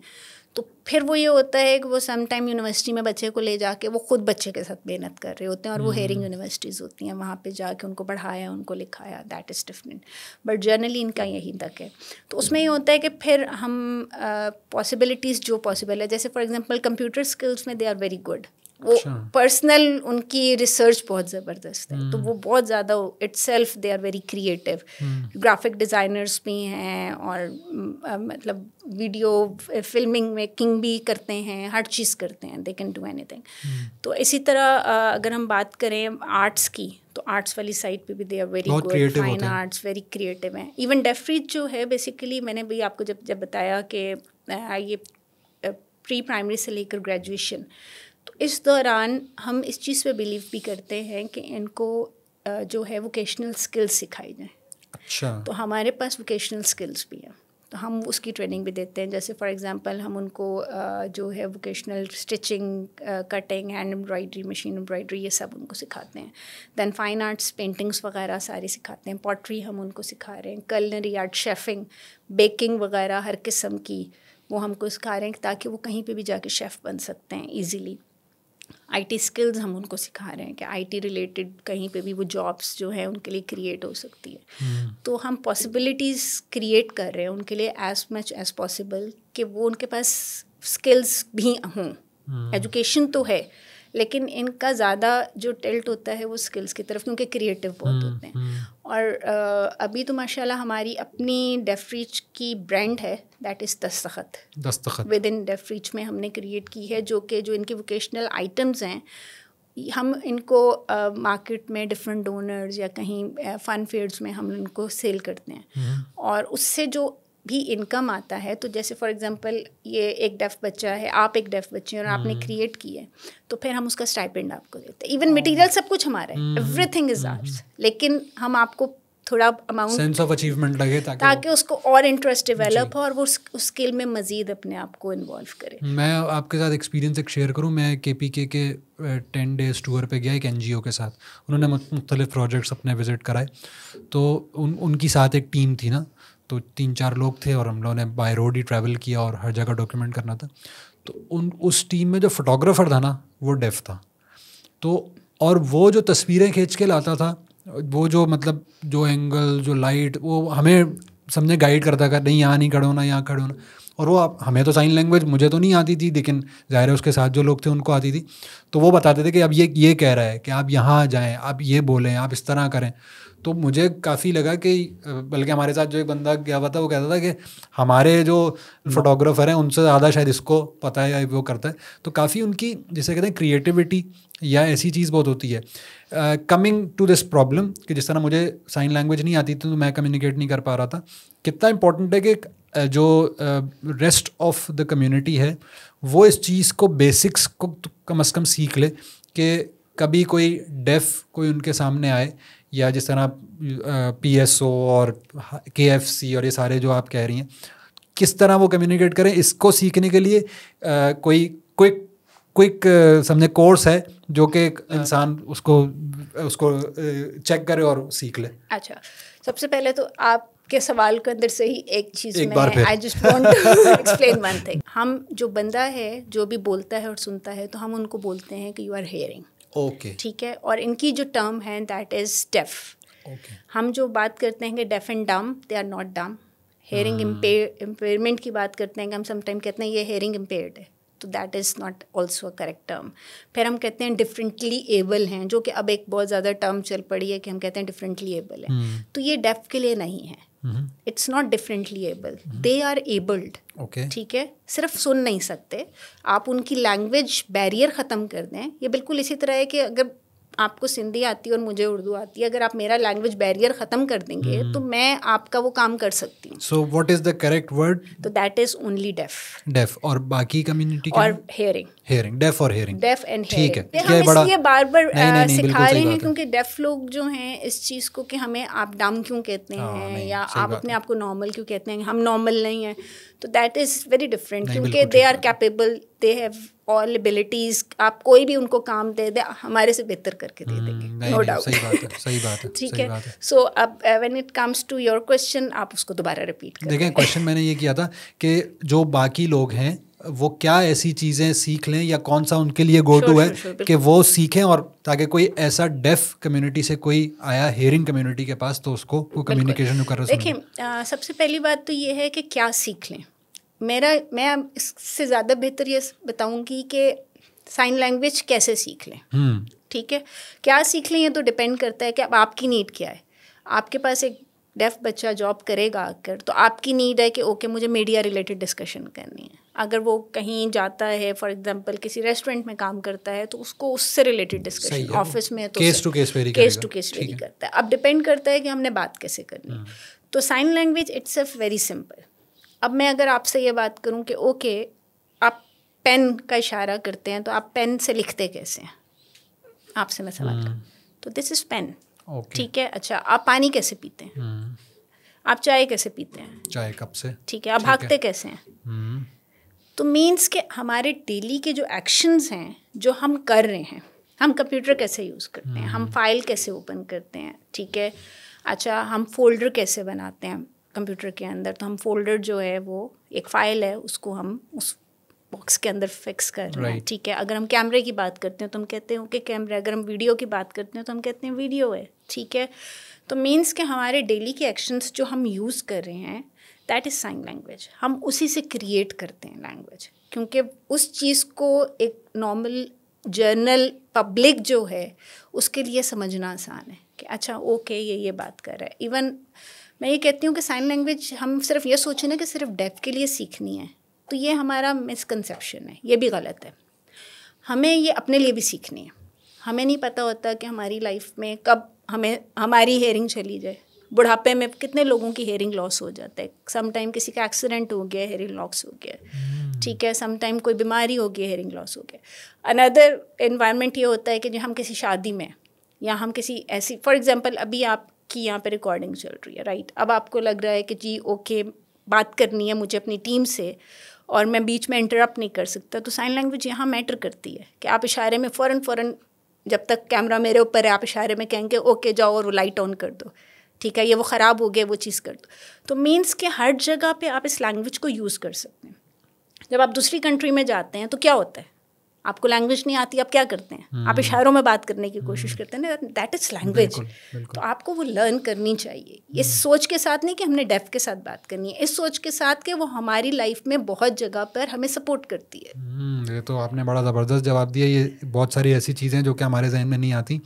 تو پھر وہ یہ ہوتا ہے کہ وہ سم ٹائم یونیورسٹی میں بچے کو لے جا کے وہ خود بچے کے ساتھ محنت کر رہے ہوتے ہیں, اور وہ ہیئرنگ یونیورسٹیز ہوتی ہیں, وہاں پہ جا کے ان کو پڑھایا, ان کو لکھایا, that is different. But generally ان کا یہی تک ہے. تو اس میں یہ ہوتا ہے کہ پھر ہم پاسبلٹیز جو پاسبل ہے, جیسے فار ایگزامپل کمپیوٹر اسکلس میں دے آر ویری گڈ. وہ پرسنل ان کی ریسرچ بہت زبردست ہے. تو وہ بہت زیادہ itself they are very creative. Graphic designers بھی ہیں اور مطلب ویڈیو فلمنگ میکنگ بھی کرتے ہیں, ہر چیز کرتے ہیں, they can do any thing. تو اسی طرح اگر ہم بات کریں آرٹس کی, تو آرٹس والی سائڈ پہ بھی they are very good, fine arts very creative ہیں. ایون ڈیفریج جو ہے بیسیکلی میں نے بھی آپ کو جب بتایا کہ یہ پری پرائمری سے لے کر گریجویشن, تو اس دوران ہم اس چیز پہ بلیو بھی کرتے ہیں کہ ان کو جو ہے ووکیشنل اسکلس سکھائی جائیں. اچھا. تو ہمارے پاس ووکیشنل اسکلس بھی ہیں, تو ہم اس کی ٹریننگ بھی دیتے ہیں. جیسے فار ایگزامپل ہم ان کو جو ہے vocational stitching, cutting, hand embroidery, machine embroidery, یہ سب ان کو سکھاتے ہیں. دین فائن آرٹس, پینٹنگس وغیرہ ساری سکھاتے ہیں. پوٹری ہم ان کو سکھا رہے ہیں. کلنری آرٹ, شیفنگ, بیکنگ وغیرہ ہر قسم کی وہ ہم کو سکھا رہے ہیں تاکہ وہ کہیں پہ بھی جا کے شیف بن سکتے ہیں ایزیلی. آئی ٹی اسکلز ہم ان کو سکھا رہے ہیں کہ آئی ٹی ریلیٹڈ کہیں پہ بھی وہ جابس جو ہیں ان کے لیے کریٹ ہو سکتی ہے. تو ہم پاسبلٹیز کریٹ کر رہے ہیں ان کے لیے ایز مچ ایز پاسبل کہ وہ ان کے پاس اسکلز بھی ہوں. ایجوکیشن تو ہے لیکن ان کا زیادہ جو ٹلٹ ہوتا ہے وہ اسکلس کی طرف, کیونکہ کریٹیو بہت ہوتے ہیں. اور ابھی تو ماشاء اللہ ہماری اپنی ڈیفریچ کی برانڈ ہے, دیٹ از دستخط. ود ان ڈیفریچ میں ہم نے کریٹ کی ہے, جو ان کے ووکیشنل آئٹمز ہیں ہم ان کو مارکیٹ میں ڈفرینٹ ڈونرز یا کہیں فن فیئرز میں ہم ان کو سیل کرتے ہیں. اور اس سے جو بھی انکم آتا ہے, تو جیسے فار ایگزامپل یہ ایک ڈیف بچہ ہے, آپ ایک ڈیف بچے ہیں اور آپ نے کریٹ کی ہے, تو پھر ہم اس کا اسٹائپنڈ آپ کو دیتے ہیں. ایون مٹیریل سب کچھ ہمارا ہے, ایوری تھنگ از آرٹس, لیکن ہم آپ کو تھوڑا اماؤنٹ سینس آف اچیومنٹ لگے تاکہ اس کو اور انٹرسٹ ڈیولپ ہو اور وہ اس اسکل میں مزید اپنے آپ کو انوالو کرے. میں آپ کے ساتھ ایکسپیرینس ایک شیئر کروں. میں KPK کے 10 days ٹور پہ گیا ایک NGO کے ساتھ. انہوں نے مختلف پروجیکٹس اپنے وزٹ کرائے. تو ان کی ساتھ ایک ٹیم تھی نا, تو 3-4 لوگ تھے اور ہم لوگوں نے بائی روڈ ہی ٹریول کیا اور ہر جگہ ڈاکیومنٹ کرنا تھا. تو اس ٹیم میں جو فوٹوگرافر تھا نا وہ ڈیف تھا. تو اور وہ جو تصویریں کھینچ کے لاتا تھا, وہ جو مطلب جو اینگل, جو لائٹ, وہ ہمیں سمجھے گائیڈ کرتا کہ نہیں یہاں نہیں کھڑے ہونا, یہاں کھڑے ہونا. اور وہ ہمیں تو سائن لینگویج مجھے تو نہیں آتی تھی, لیکن ظاہر ہے اس کے ساتھ جو لوگ تھے ان کو آتی تھی. تو وہ بتاتے تھے کہ اب یہ کہہ رہا ہے کہ آپ یہاں جائیں, آپ یہ بولیں, آپ اس طرح کریں. تو مجھے کافی لگا کہ بلکہ ہمارے ساتھ جو ایک بندہ گیا ہوا تھا وہ کہتا تھا کہ ہمارے جو فوٹوگرافر ہیں ان سے زیادہ شاید اس کو پتہ ہے یا وہ کرتا ہے. تو کافی ان کی جسے کہتے ہیں کریٹیوٹی یا ایسی چیز بہت ہوتی ہے. کمنگ ٹو دس پرابلم کہ جس طرح مجھے سائن لینگویج نہیں آتی تھی تو میں کمیونیکیٹ نہیں کر پا رہا تھا, کتنا امپورٹنٹ ہے کہ جو ریسٹ آف دا کمیونٹی ہے وہ اس چیز کو بیسکس کو کم از کم سیکھ لے کہ کبھی کوئی ڈیف کوئی ان کے سامنے آئے, یا جس طرح PSO اور KFC اور یہ سارے جو آپ کہہ رہی ہیں, کس طرح وہ کمیونیکیٹ کریں. اس کو سیکھنے کے لیے کوئی کوئک سمجھے کورس ہے جو کہ انسان اس کو چیک کرے اور سیکھ لے. اچھا, سب سے پہلے تو آپ کے سوال کے اندر سے ہی ایک چیز میں I just want to explain one thing. ہم جو بندہ ہے جو بھی بولتا ہے اور سنتا ہے تو ہم ان کو بولتے ہیں کہ یو آر ہیئرنگ. اوکے, ٹھیک ہے. اور ان کی جو ٹرم ہے دیٹ از ڈیف. ہم جو بات کرتے ہیں کہ deaf and dumb, they are not dumb. Hearing impairment کی بات کرتے ہیں کہ ہم سم ٹائم کہتے ہیں یہ ہیئرنگ امپیئرڈ ہے, تو that is not also a correct term. پھر ہم کہتے ہیں ڈفرینٹلی ایبل ہیں, جو کہ اب ایک بہت زیادہ ٹرم چل پڑی ہے کہ ہم کہتے ہیں ڈفرینٹلی ایبل ہے. تو یہ ڈیف کے لیے نہیں ہے. It's not differently able, they are abled. ٹھیک ہے. صرف سن نہیں سکتے, آپ ان کی لینگویج بیریئر ختم کر دیں. یہ بالکل اسی طرح ہے کہ اگر آپ کو سندھی آتی ہے اور مجھے اردو آتی ہے, اگر آپ میرا لینگویج بیریئر ختم کر دیں گے تو میں آپ کا وہ کام کر سکتی ہوں. So what is the correct word? تو دیٹ از اونلی ڈیف. ڈیف اور باقی کمیونٹی اور ہیئرنگ. ڈیف اور ہیئرنگ. ڈیف اینڈ ٹھیک ہے. ہم اس لیے بار بار سکھا رہے ہیں کیونکہ ڈیف لوگ جو ہیں اس چیز کو کہ ہمیں آپ ڈم کیوں کہتے ہیں یا آپ اپنے آپ کو نارمل کیوں کہتے ہیں, ہم نارمل نہیں ہیں. تو دیٹ از ویری ڈفرینٹ, کیونکہ they are capable, they have all abilities. آپ کوئی بھی ان کو کام دے دیں ہمارے سے بہتر کر کے دے دیں گے, نو ڈاؤٹ. صحیح بات ہے. ٹھیک ہے. سو اب when it comes to your question, آپ اس کو دوبارہ ریپیٹ کریں. دیکھیں کوشچن میں نے یہ کیا تھا کہ جو باقی لوگ ہیں وہ کیا ایسی چیزیں سیکھ لیں یا کون سا ان کے لیے گو ٹو ہے کہ وہ سیکھیں, اور تاکہ کوئی ایسا ڈیف کمیونٹی سے کوئی آیا ہیئرنگ کمیونٹی کے پاس تو اس کو وہ کمیونیکیشن کر رہا. دیکھیں سب سے پہلی بات تو یہ ہے کہ کیا سیکھ لیں. میں اس سے زیادہ بہتر یہ بتاؤں گی کہ سائن لینگویج کیسے سیکھ لیں. ٹھیک ہے, کیا سیکھ لیں یہ تو ڈپینڈ کرتا ہے کہ اب آپ کی نیڈ کیا ہے. آپ کے پاس ایک ڈیف بچہ جاب کرے گا اگر, تو آپ کی نیڈ ہے کہ اوکے مجھے میڈیا ریلیٹڈ ڈسکشن کرنی ہے. اگر وہ کہیں جاتا ہے فار ایگزامپل کسی ریسٹورینٹ میں کام کرتا ہے تو اس کو اس سے ریلیٹڈ ڈسکشن, آفس میں تو کیس ٹو کیس ویری کرتا ہے. اب ڈپینڈ کرتا ہے کہ ہم نے بات کیسے کرنی ہے. تو sign language it's of very simple. اب میں اگر آپ سے یہ بات کروں کہ اوکے آپ پین کا اشارہ کرتے ہیں تو آپ پین سے لکھتے کیسے ہیں, آپ سے میں سوال کروں تو دس از پین. ٹھیک ہے, اچھا آپ پانی کیسے پیتے ہیں, آپ چائے کیسے پیتے ہیں, چائے کپ سے. ٹھیک ہے, آپ بھاگتے کیسے ہیں. تو مینس کہ ہمارے ڈیلی کے جو ایکشنز ہیں جو ہم کر رہے ہیں, ہم کمپیوٹر کیسے یوز کرتے ہیں, ہم فائل کیسے اوپن کرتے ہیں. ٹھیک ہے, اچھا ہم فولڈر کیسے بناتے ہیں کمپیوٹر کے اندر. تو ہم فولڈر جو ہے وہ ایک فائل ہے, اس کو ہم اس باکس کے اندر فکس کر رہے ہیں. ٹھیک ہے, اگر ہم کیمرے کی بات کرتے ہیں تو ہم کہتے ہیں اوکے کیمرہ. اگر ہم ویڈیو کی بات کرتے ہیں تو ہم کہتے ہیں ویڈیو ہے. ٹھیک ہے, تو مینس کہ ہمارے ڈیلی کے ایکشنس جو ہم یوز کر رہے ہیں دیٹ از سائن لینگویج. ہم اسی سے کریٹ کرتے ہیں لینگویج, کیونکہ اس چیز کو ایک نارمل جرنل پبلک جو ہے اس کے لیے سمجھنا آسان ہے کہ اچھا اوکے یہ بات کر رہا ہے. ایون میں یہ کہتی ہوں کہ سائن لینگویج ہم صرف یہ سوچیں نا کہ صرف ڈیف کے لیے سیکھنی ہے, تو یہ ہمارا مسکنسیپشن ہے, یہ بھی غلط ہے. ہمیں یہ اپنے لیے بھی سیکھنی ہے. ہمیں نہیں پتہ ہوتا کہ ہماری لائف میں کب ہماری ہیئرنگ چلی جائے. بڑھاپے میں کتنے لوگوں کی ہیئرنگ لاس ہو جاتا ہے. سم ٹائم کسی کا ایکسیڈنٹ ہو گیا, ہیئرنگ لاس ہو گیا. ٹھیک ہے, سم ٹائم کوئی بیماری ہو گئی, ہیئرنگ لاس ہو گیا. اندر انوائرمنٹ یہ ہوتا ہے کہ جو ہم کسی شادی میں یا ہم کسی ایسی فار ایگزامپل ابھی آپ کی یہاں پہ ریکارڈنگ چل رہی ہے رائٹ. اب آپ کو لگ رہا ہے کہ جی اوکے بات کرنی ہے مجھے اپنی ٹیم سے اور میں بیچ میں انٹرپٹ نہیں کر سکتا, تو سائن لینگویج یہاں میٹر کرتی ہے کہ آپ اشارے میں فوراً جب تک کیمرہ میرے اوپر ہے آپ اشارے میں کہیں گے اوکے جاؤ اور وہ لائٹ آن کر دو. ٹھیک ہے, یہ وہ خراب ہو گیا وہ چیز کر دو. تو مینس کہ ہر جگہ پہ آپ اس لینگویج کو یوز کر سکتے ہیں. جب آپ دوسری کنٹری میں جاتے ہیں تو کیا ہوتا ہے, آپ کو لینگویج نہیں آتی, آپ کیا کرتے ہیں, آپ اشاروں میں بات کرنے کی کوشش کرتے ہیں نا, دیٹ از لینگویج. تو آپ کو وہ لرن کرنی چاہیے اس سوچ کے ساتھ نہیں کہ ہم نے ڈیف کے ساتھ بات کرنی ہے, اس سوچ کے ساتھ کہ وہ ہماری لائف میں بہت جگہ پر ہمیں سپورٹ کرتی ہے. یہ تو آپ نے بڑا زبردست جواب دیا. یہ بہت ساری ایسی چیزیں جو کہ ہمارے ذہن میں نہیں آتی.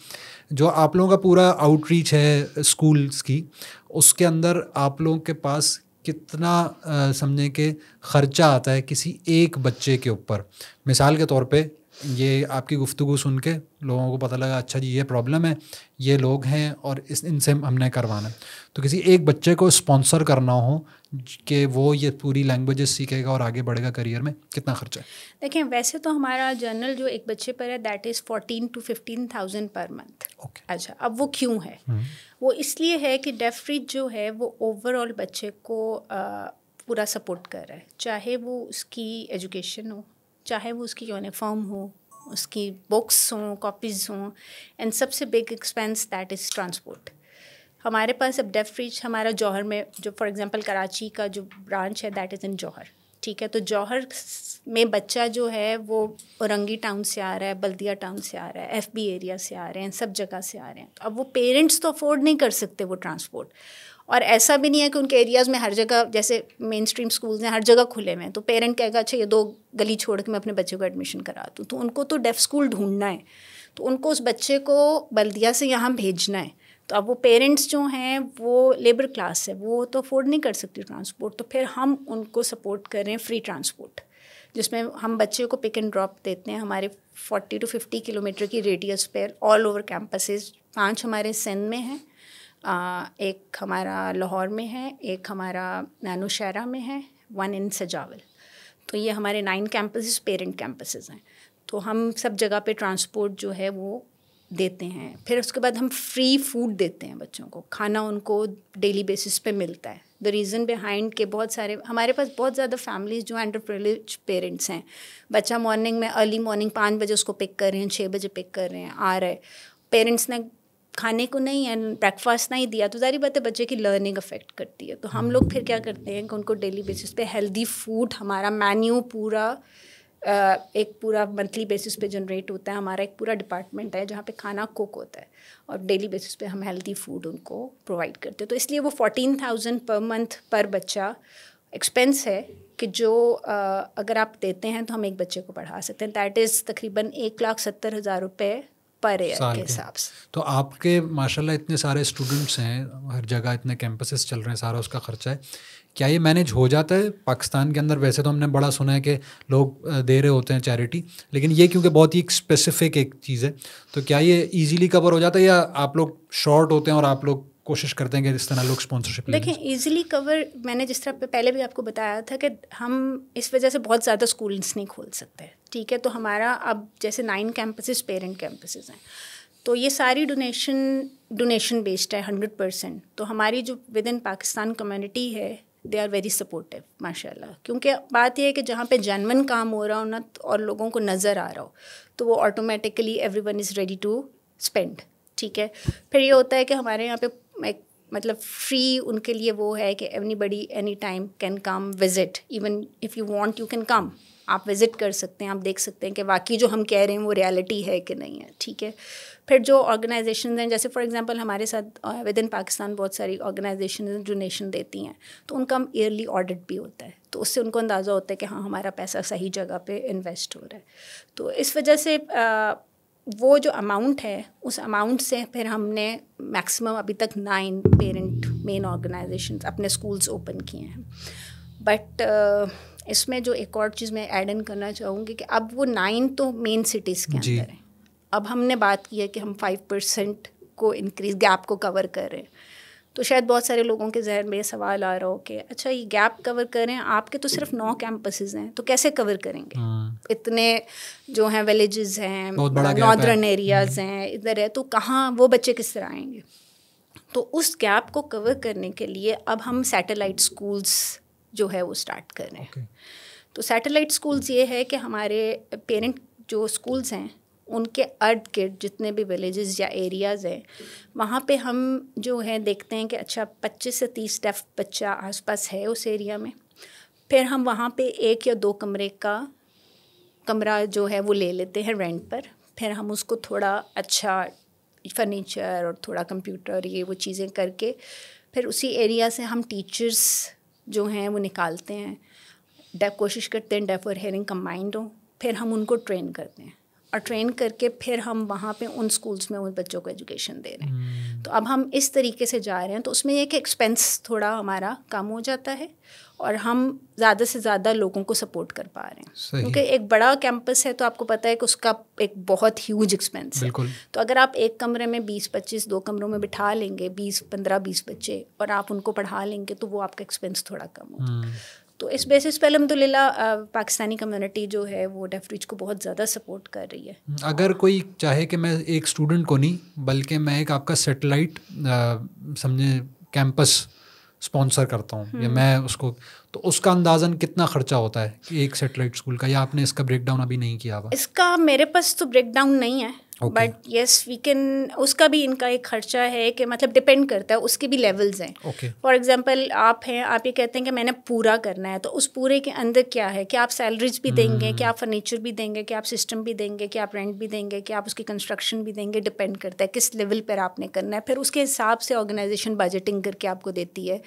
جو آپ لوگوں کا پورا آؤٹ ریچ ہے اسکولس کی, اس کے اندر آپ لوگوں کے پاس کتنا سمجھیں کہ خرچہ آتا ہے کسی ایک بچے کے اوپر؟ مثال کے طور پہ یہ آپ کی گفتگو سن کے لوگوں کو پتہ لگا اچھا جی یہ پرابلم ہے, یہ لوگ ہیں اور ان سے ہم نے کروانا ہے. تو کسی ایک بچے کو اسپانسر کرنا ہو کہ وہ یہ پوری لینگویجز سیکھے گا اور آگے بڑھے گا کریئر میں, کتنا خرچہ ہے؟ دیکھیں ویسے تو ہمارا جرنل جو ایک بچے پر ہے that is 14,000 to 15,000 per month. اچھا, اب وہ کیوں ہے؟ وہ اس لیے ہے کہ ڈیف ریچ جو ہے وہ اوور آل بچے کو پورا سپورٹ کر رہا ہے, چاہے وہ اس کی ایجوکیشن ہو, چاہے وہ اس کی یونیفارم ہو, اس کی بکس ہوں, کاپیز ہوں, اینڈ سب سے big expense that is transport. ہمارے پاس اب ڈیف ریچ ہمارا جوہر میں جو فار ایگزامپل کراچی کا جو برانچ ہے دیٹ از ان جوہر. ٹھیک ہے, تو جوہر میں بچہ جو ہے وہ اورنگی ٹاؤن سے آ رہا ہے, بلدیہ ٹاؤن سے آ رہا ہے, ایف بی ایریا سے آ رہے ہیں, سب جگہ سے آ رہے ہیں. تو اب وہ پیرنٹس تو افورڈ نہیں کر سکتے وہ ٹرانسپورٹ, اور ایسا بھی نہیں ہے کہ ان کے ایریاز میں ہر جگہ جیسے مین اسٹریم اسکولز ہیں ہر جگہ کھلے ہوئے ہیں, تو پیرنٹ کہے گا اچھا یہ 2 گلی چھوڑ کے میں اپنے بچے کو ایڈمیشن کرا دوں. تو ان کو تو ڈیف اسکول ڈھونڈنا ہے, تو ان کو اس بچے کو بلدیہ سے یہاں بھیجنا ہے. تو اب وہ پیرنٹس جو ہیں وہ لیبر کلاس ہے, وہ تو افورڈ نہیں کر سکتی ٹرانسپورٹ. تو پھر ہم ان کو سپورٹ کر رہے ہیں فری ٹرانسپورٹ, جس میں ہم بچے کو پک اینڈ ڈراپ دیتے ہیں ہمارے 40 to 50 کلومیٹر کی ریڈیس پہ آل اوور کیمپسز. 5 ہمارے سندھ میں ہیں, ایک ہمارا لاہور میں ہے, ایک ہمارا نوشہرہ میں ہے, 1 ان سجاول. تو یہ ہمارے 9 کیمپسز پیرنٹ کیمپسز ہیں. تو ہم سب جگہ پہ ٹرانسپورٹ جو ہے وہ دیتے ہیں. پھر اس کے بعد ہم فری فوڈ دیتے ہیں بچوں کو, کھانا ان کو ڈیلی بیسس پہ ملتا ہے. دا ریزن بیہائنڈ کہ بہت سارے ہمارے پاس بہت زیادہ فیملیز جو انڈر پریویلیج پیرنٹس ہیں, بچہ مارننگ میں ارلی مارننگ 5 بجے اس کو پک کر رہے ہیں, 6 بجے پک کر رہے ہیں, آ رہے, پیرنٹس نے کھانے کو نہیں ہے بریک فاسٹ نہیں دیا, تو ظاہری بات ہے بچے کی لرننگ افیکٹ کرتی ہے. تو ہم لوگ پھر کیا کرتے ہیں کہ ان کو ڈیلی بیسس پہ ہیلدی فوڈ, ہمارا مینیو پورا ایک پورا منتھلی بیسس پہ جنریٹ ہوتا ہے. ہمارا ایک پورا ڈپارٹمنٹ ہے جہاں پہ کھانا کوک ہوتا ہے, اور ڈیلی بیسس پہ ہم ہیلدی فوڈ ان کو پرووائڈ کرتے ہیں. تو اس لیے وہ 14,000 پر منتھ پر بچہ ایکسپینس ہے کہ جو اگر آپ دیتے ہیں تو ہم ایک بچے کو پڑھا سکتے ہیں. دیٹ از تقریباً 1,70,000 روپے پر ایئر کے حساب سے. تو آپ کے ماشاء اللہ اتنے سارے اسٹوڈنٹس ہیں, ہر جگہ اتنے کیمپسز چل رہے ہیں, سارا اس کا خرچہ ہے, کیا یہ مینیج ہو جاتا ہے پاکستان کے اندر؟ ویسے تو ہم نے بڑا سنا ہے کہ لوگ دے رہے ہوتے ہیں چیریٹی, لیکن یہ کیونکہ بہت ہی اسپیسیفک ایک چیز ہے, تو کیا یہ ایزیلی کور ہو جاتا ہے یا آپ لوگ شارٹ ہوتے ہیں اور آپ لوگ کوشش کرتے ہیں کہ اس طرح لوگ اسپانسرشپ لیں؟ دیکھیں ایزیلی کور, میں نے جس طرح پہلے بھی آپ کو بتایا تھا کہ ہم اس وجہ سے بہت زیادہ اسکولس نہیں کھول سکتے, ٹھیک ہے. تو ہمارا اب جیسے 9 کیمپسز پیرنٹ کیمپسز ہیں, تو یہ ساری ڈونیشن بیسڈ ہے 100%. تو ہماری جو ود ان پاکستان کمیونٹی ہے دے آر ویری سپورٹیو ماشاء اللہ, کیونکہ بات یہ ہے کہ جہاں پہ جینون کام ہو رہا ہو نا اور لوگوں کو نظر آ رہا ہو تو وہ automatically everyone is ready to spend, ٹھیک ہے. پھر یہ ہوتا ہے کہ ہمارے یہاں پہ مطلب فری ان کے لیے وہ ہے کہ everybody any time can come visit, even if you want you can come, آپ وزٹ کر سکتے ہیں, آپ دیکھ سکتے ہیں کہ واقعی جو ہم کہہ رہے ہیں وہ ریالٹی ہے کہ نہیں ہے, ٹھیک ہے. پھر جو آرگنائزیشنز ہیں جیسے فار ایگزامپل ہمارے ساتھ ود ان پاکستان بہت ساری آرگنائزیشنز ڈونیشن دیتی ہیں, تو ان کا ایئرلی آڈٹ بھی ہوتا ہے, تو اس سے ان کو اندازہ ہوتا ہے کہ ہاں ہمارا پیسہ صحیح جگہ پہ انویسٹ ہو رہا ہے. تو اس وجہ سے وہ جو اماؤنٹ ہے اس اماؤنٹ سے پھر ہم نے میکسیمم ابھی تک 9 پیرنٹ مین آرگنائزیشنز اپنے اسکولس اوپن کیے ہیں. بٹ اس میں جو ایک اور چیز میں ایڈ ان کرنا چاہوں گی کہ اب وہ 9 تو مین سٹیز کے اندر ہیں. اب ہم نے بات کی ہے کہ ہم 5% کو انکریز گیپ کو کور کر رہے ہیں, تو شاید بہت سارے لوگوں کے ذہن میں یہ سوال آ رہا ہو کہ اچھا یہ گیپ کور کریں, آپ کے تو صرف 9 کیمپسز ہیں تو کیسے کور کریں گے, اتنے جو ہیں ولیجز ہیں, ناردرن ایریاز ہیں, ادھر ہے, تو کہاں وہ بچے کس طرح آئیں گے. تو اس گیپ کو کور کرنے کے لیے اب ہم سیٹلائٹ اسکولس جو ہے وہ اسٹارٹ کر رہے ہیں. تو سیٹلائٹ اسکولس یہ ہے کہ ہمارے پیرنٹ جو اسکولس ہیں ان کے ارد گرد جتنے بھی ولیجز یا ایریاز ہیں وہاں پہ ہم جو ہے دیکھتے ہیں کہ اچھا 25 سے 30 ڈیف بچہ آس پاس ہے اس ایریا میں. پھر ہم وہاں پہ 1 یا 2 کمرے کا کمرہ جو ہے وہ لے لیتے ہیں رینٹ پر. پھر ہم اس کو تھوڑا اچھا فرنیچر اور تھوڑا کمپیوٹر یہ وہ چیزیں کر کے پھر اسی ایریا سے ہم ٹیچرس جو ہیں وہ نکالتے ہیں, کوشش کرتے ہیں ڈیف اور ہیئرنگ کمبائنڈ ہوں. پھر ہم ان کو ٹرین کرتے ہیں اور ٹرین کر کے پھر ہم وہاں پہ ان اسکولس میں ان بچوں کو ایجوکیشن دے رہے ہیں. تو اب ہم اس طریقے سے جا رہے ہیں, تو اس میں یہ کہ ایکسپینس تھوڑا ہمارا کم ہو جاتا ہے اور ہم زیادہ سے زیادہ لوگوں کو سپورٹ کر پا رہے ہیں. کیونکہ ایک بڑا کیمپس ہے تو آپ کو پتہ ہے کہ اس کا ایک بہت ہیوج ایکسپینس ہے. تو اگر آپ ایک کمرے میں 20-25 2 کمروں میں بٹھا لیں گے 15-20 بچے اور آپ ان کو پڑھا لیں گے تو وہ آپ کا ایکسپینس تھوڑا کم ہوگا. تو اس بیسس پہ الحمدللہ پاکستانی کمیونٹی جو ہے وہ ڈیف ریچ کو بہت زیادہ سپورٹ کر رہی ہے. اگر کوئی چاہے کہ میں ایک اسٹوڈنٹ کو نہیں بلکہ میں ایک آپ کا سیٹلائٹ سمجھیں کیمپس اسپانسر کرتا ہوں یا میں اس کو, تو اس کا اندازاً کتنا خرچہ ہوتا ہے ایک سیٹلائٹ اسکول کا, یا آپ نے اس کا بریک ڈاؤن ابھی نہیں کیا ہوا؟ اس کا میرے پاس تو بریک ڈاؤن نہیں ہے, بٹ یس وی کین, اس کا بھی ان کا ایک خرچہ ہے کہ مطلب ڈپینڈ کرتا ہے, اس کے بھی لیولز ہیں. فار ایگزامپل آپ ہیں, آپ یہ کہتے ہیں کہ میں نے پورا کرنا ہے, تو اس پورے کے اندر کیا ہے کہ آپ سیلریز بھی دیں گے, کہ آپ فرنیچر بھی دیں گے, کہ آپ سسٹم بھی دیں گے, کہ آپ رینٹ بھی دیں گے, کہ آپ اس کی کنسٹرکشن بھی دیں گے. ڈپینڈ کرتا ہے کس لیول پر آپ نے کرنا ہے. پھر اس کے حساب سے آرگنائزیشن بجٹنگ کر کے آپ کو دیتی ہے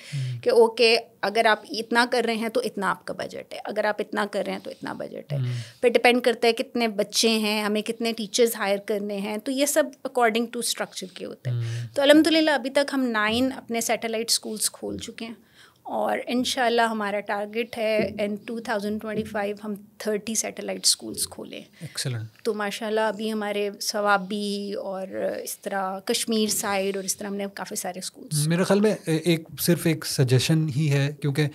کہ اوکے اگر آپ اتنا کر رہے ہیں تو اتنا آپ کا بجٹ ہے, اگر آپ اتنا کر رہے ہیں تو اتنا بجٹ ہے. پھر ڈپینڈ کرتا ہے کتنے بچے ہیں, ہمیں کتنے ٹیچرز ہائر کرنے ہیں, تو یہ سب اکارڈنگ ٹو اسٹرکچر کے ہوتے ہیں. تو الحمدللہ ابھی تک ہم 9 اپنے سیٹلائٹ اسکولس کھول چکے ہیں اور انشاءاللہ ہمارا ٹارگٹ ہے ان 2025 ہم 30 سیٹلائٹ اسکولس کھولیں. ایکسلنٹ. تو ماشاءاللہ ابھی ہمارے ثوابی اور اس طرح کشمیر سائڈ اور اس طرح ہم نے کافی سارے اسکولس. میرے خیال میں صرف ایک سجیشن ہی ہے, کیونکہ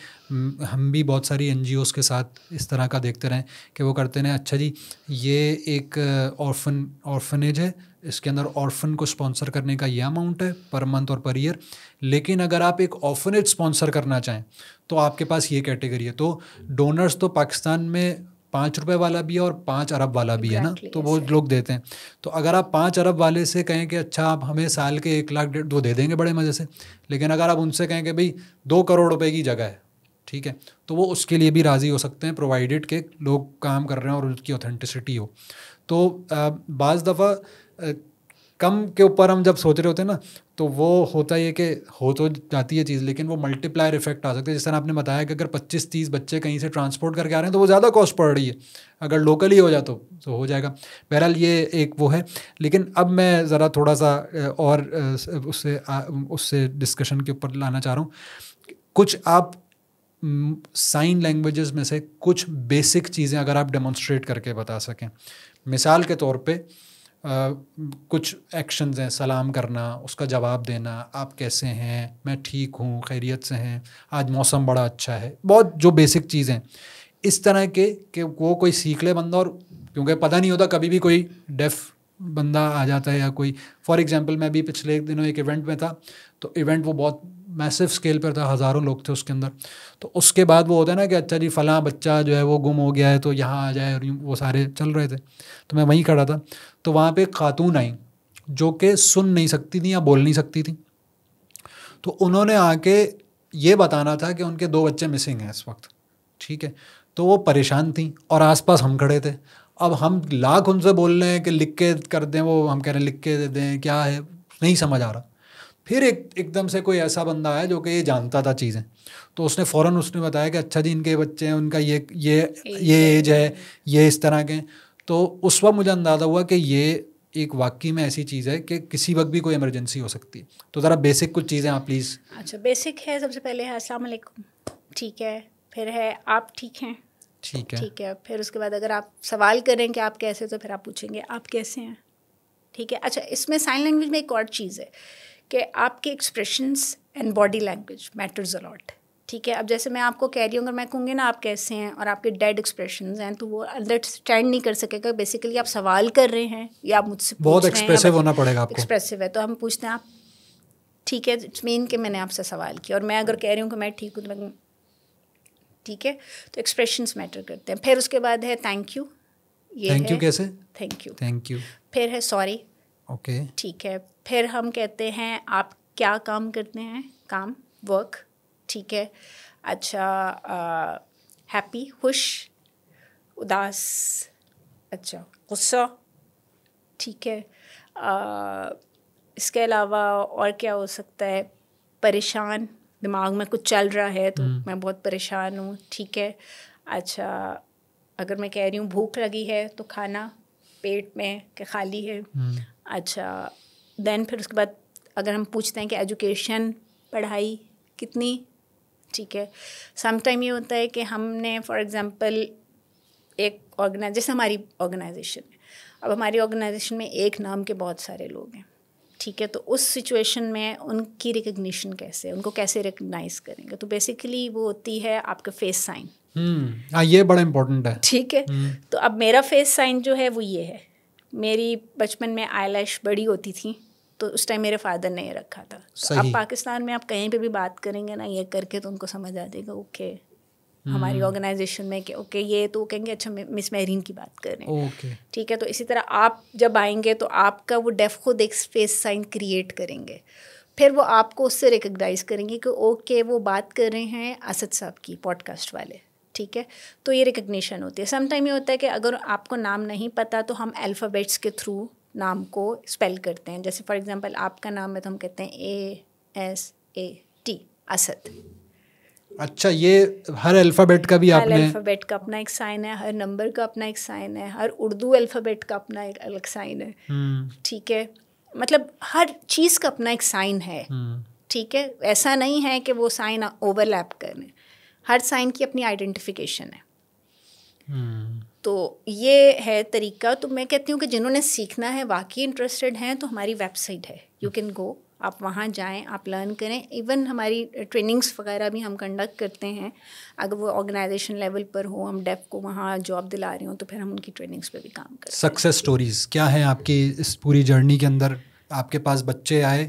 ہم بھی بہت ساری NGOs کے ساتھ اس طرح کا دیکھتے رہیں کہ وہ کرتے ہیں اچھا جی یہ ایک آرفنیج ہے, اس کے اندر آرفن کو اسپانسر کرنے کا یہ اماؤنٹ ہے پر منتھ اور پر ایئر, لیکن اگر آپ ایک آرفنیج اسپانسر کرنا چاہیں تو آپ کے پاس یہ کیٹیگری ہے. تو ڈونرز تو پاکستان میں 5 روپے والا بھی ہے اور 5 ارب والا بھی ہے نا, تو وہ لوگ دیتے ہیں. تو اگر آپ 5 ارب والے سے کہیں کہ اچھا آپ ہمیں سال کے 1 لاکھ وہ دے دیں گے بڑے مزے سے, لیکن اگر آپ ان سے کہیں کہ بھائی 2 کروڑ روپے کی جگہ ہے, ٹھیک ہے, تو وہ اس کے لیے بھی راضی ہو سکتے ہیں پرووائڈیڈ کہ لوگ کام کر رہے ہیں اور اس کی اوتھینٹسٹی ہو. تو بعض دفعہ کم کے اوپر ہم جب سوچ رہے ہوتے ہیں نا تو وہ ہوتا یہ کہ ہو تو جاتی ہے چیز لیکن وہ ملٹی پلائر افیکٹ آ سکتا ہے. جس طرح آپ نے بتایا کہ اگر 25-30 بچے کہیں سے ٹرانسپورٹ کر کے آ رہے ہیں تو وہ زیادہ کاسٹ پڑ رہی ہے, اگر لوکلی ہو جائے تو ہو جائے گا. بہرحال یہ ایک وہ ہے. لیکن اب میں ذرا تھوڑا سا اور اس سے ڈسکشن کے اوپر لانا چاہ رہا ہوں. کچھ آپ سائن لینگویجز میں سے کچھ بیسک چیزیں اگر آپ ڈیمونسٹریٹ کر کے بتا سکیں. مثال کے طور پہ کچھ ایکشنز ہیں, سلام کرنا, اس کا جواب دینا, آپ کیسے ہیں, میں ٹھیک ہوں, خیریت سے ہیں, آج موسم بڑا اچھا ہے, بہت جو بیسک چیزیں اس طرح کے کہ وہ کوئی سیکھ لے بندہ. اور کیونکہ پتہ نہیں ہوتا کبھی بھی کوئی ڈیف بندہ آ جاتا ہے یا کوئی, فار ایگزامپل میں بھی پچھلے دنوں ایک ایونٹ میں تھا تو ایونٹ وہ بہت میسو اسکیل پر تھا, ہزاروں لوگ تھے اس کے اندر. تو اس کے بعد وہ ہوتا ہے نا کہ اچھا جی فلاں بچہ جو ہے وہ گم ہو گیا ہے تو یہاں آ جائے, اور وہ سارے چل رہے تھے. تو میں وہیں کھڑا تھا تو وہاں پہ ایک خاتون آئیں جو کہ سن نہیں سکتی تھیں یا بول نہیں سکتی تھیں. تو انہوں نے آ کے یہ بتانا تھا کہ ان کے 2 بچے مسنگ ہیں اس وقت, ٹھیک ہے. تو وہ پریشان تھیں اور آس پاس ہم کھڑے تھے. اب ہم لاکھ ان سے بول رہے ہیں کہ لکھ کے کر دیں, وہ ہم کہہ رہے ہیں لکھ کے دے دیں, کیا ہے نہیں سمجھ آ رہا. پھر ایک دم سے کوئی ایسا بندہ آیا جو کہ یہ جانتا تھا چیزیں, تو اس نے فوراً اس نے بتایا کہ اچھا جی ان کے بچے ہیں, ان کا یہ ایج ہے, یہ اس طرح کے. تو اس وقت مجھے اندازہ ہوا کہ یہ ایک واقعی میں ایسی چیز ہے کہ کسی وقت بھی کوئی ایمرجنسی ہو سکتی ہے. تو ذرا بیسک کچھ چیزیں آپ پلیز. اچھا بیسک ہے, سب سے پہلے ہے السلام علیکم, ٹھیک ہے. پھر ہے آپ ٹھیک ہیں, ٹھیک ہے. پھر اس کے بعد اگر آپ سوال کریں کہ آپ کیسے, تو پھر آپ پوچھیں گے آپ کیسے ہیں, ٹھیک ہے. اچھا اس میں سائن لینگویج میں ایک اور چیز ہے کہ آپ کے expressions and body language matters a lot, ٹھیک ہے. اب جیسے میں آپ کو کہہ رہی ہوں, اگر میں کہوں گی نا آپ کیسے ہیں اور آپ کے ڈیڈ ایکسپریشنز ہیں تو وہ انڈرسٹینڈ نہیں کر سکے گا بیسیکلی آپ سوال کر رہے ہیں یا آپ مجھ سے بہت ایکسپریسو ہونا پڑے گا آپ کو. ایکسپریسو ہے تو ہم پوچھتے ہیں آپ ٹھیک ہے, اٹس مین کہ میں نے آپ سے سوال کیا. اور میں اگر کہہ رہی ہوں کہ میں ٹھیک ہوں تو میں ٹھیک ہے. تو ایکسپریشنس میٹر کرتے ہیں. پھر اس کے بعد ہے تھینک یو. تھینک یو کیسے؟ Thank you. پھر ہے سوری, اوکے, ٹھیک ہے. پھر ہم کہتے ہیں آپ کیا کام کرتے ہیں, کام, ورک, ٹھیک ہے. اچھا ہیپی, خوش, اداس, اچھا غصہ, ٹھیک ہے. اس کے علاوہ اور کیا ہو سکتا ہے, پریشان, دماغ میں کچھ چل رہا ہے تو میں بہت پریشان ہوں, ٹھیک ہے. اچھا اگر میں کہہ رہی ہوں بھوک لگی ہے تو کھانا پیٹ میں کہ خالی ہے. اچھا دین پھر اس کے بعد اگر ہم پوچھتے ہیں کہ ایجوکیشن, پڑھائی کتنی, ٹھیک ہے. سم ٹائم یہ ہوتا ہے کہ ہم نے فار ایگزامپل ایک جیسے ہماری آرگنائزیشن ہے, اب ہماری آرگنائزیشن میں ایک نام کے بہت سارے لوگ ہیں, ٹھیک ہے. تو اس سچویشن میں ان کی ریکگنیشن کیسے, ان کو کیسے ریکگنائز کریں گے, تو بیسیکلی وہ ہوتی ہے آپ کا فیس سائن. یہ بڑا امپورٹنٹ ہے, ٹھیک ہے. تو اب میرا فیس سائن جو ہے وہ یہ ہے, میری بچپن میں آئی لیش بڑی ہوتی تھی تو اس ٹائم میرے فادر نے یہ رکھا تھا. اب پاکستان میں آپ کہیں پہ بھی بات کریں گے نا یہ کر کے تو ان کو سمجھ آ جائے گا اوکے ہماری آرگنائزیشن میں کہ اوکے یہ تو کہیں گے اچھا مس میرین کی بات کر رہے ہیں, ٹھیک ہے. تو اسی طرح آپ جب آئیں گے تو آپ کا وہ ڈیف خود ایک فیس سائن کریٹ کریں گے, پھر وہ آپ کو اس سے ریکگنائز کریں گے کہ اوکے وہ بات کر رہے ہیں اسد صاحب کی, پوڈ کاسٹ والے, ٹھیک ہے. تو یہ ریکگنیشن ہوتی ہے. سم ٹائم یہ ہوتا ہے کہ اگر آپ کو نام نہیں پتہ تو ہم الفابیٹس کے تھرو نام کو اسپیل کرتے ہیں. جیسے فار ایگزامپل آپ کا نام ہے تو ہم کہتے ہیں ASAT, اسد. اچھا یہ ہر الفابیٹ کا بھی آپ نے, ہر الفابیٹ کا اپنا ایک سائن ہے, ہر نمبر کا اپنا ایک سائن ہے, ہر اردو الفابیٹ کا اپنا ایک الگ سائن ہے, ٹھیک ہے. مطلب ہر چیز کا اپنا ایک سائن ہے, ٹھیک ہے. ایسا نہیں ہے کہ وہ سائن اوور لیپ کریں, ہر سائن کی اپنی آئیڈینٹیفیکیشن ہے. تو یہ ہے طریقہ. تو میں کہتی ہوں کہ جنہوں نے سیکھنا ہے, واقعی انٹرسٹڈ ہیں, تو ہماری ویب سائٹ ہے, یو کین گو, آپ وہاں جائیں, آپ لرن کریں. ایون ہماری ٹریننگس وغیرہ بھی ہم کنڈکٹ کرتے ہیں. اگر وہ آرگنائزیشن لیول پر ہو, ہم ڈیف کو وہاں جاب دلا رہے ہوں تو پھر ہم ان کی ٹریننگس پہ بھی کام کرتے ہیں. سکسیس اسٹوریز کیا ہیں آپ کی اس پوری جرنی کے اندر؟ آپ کے پاس بچے آئے,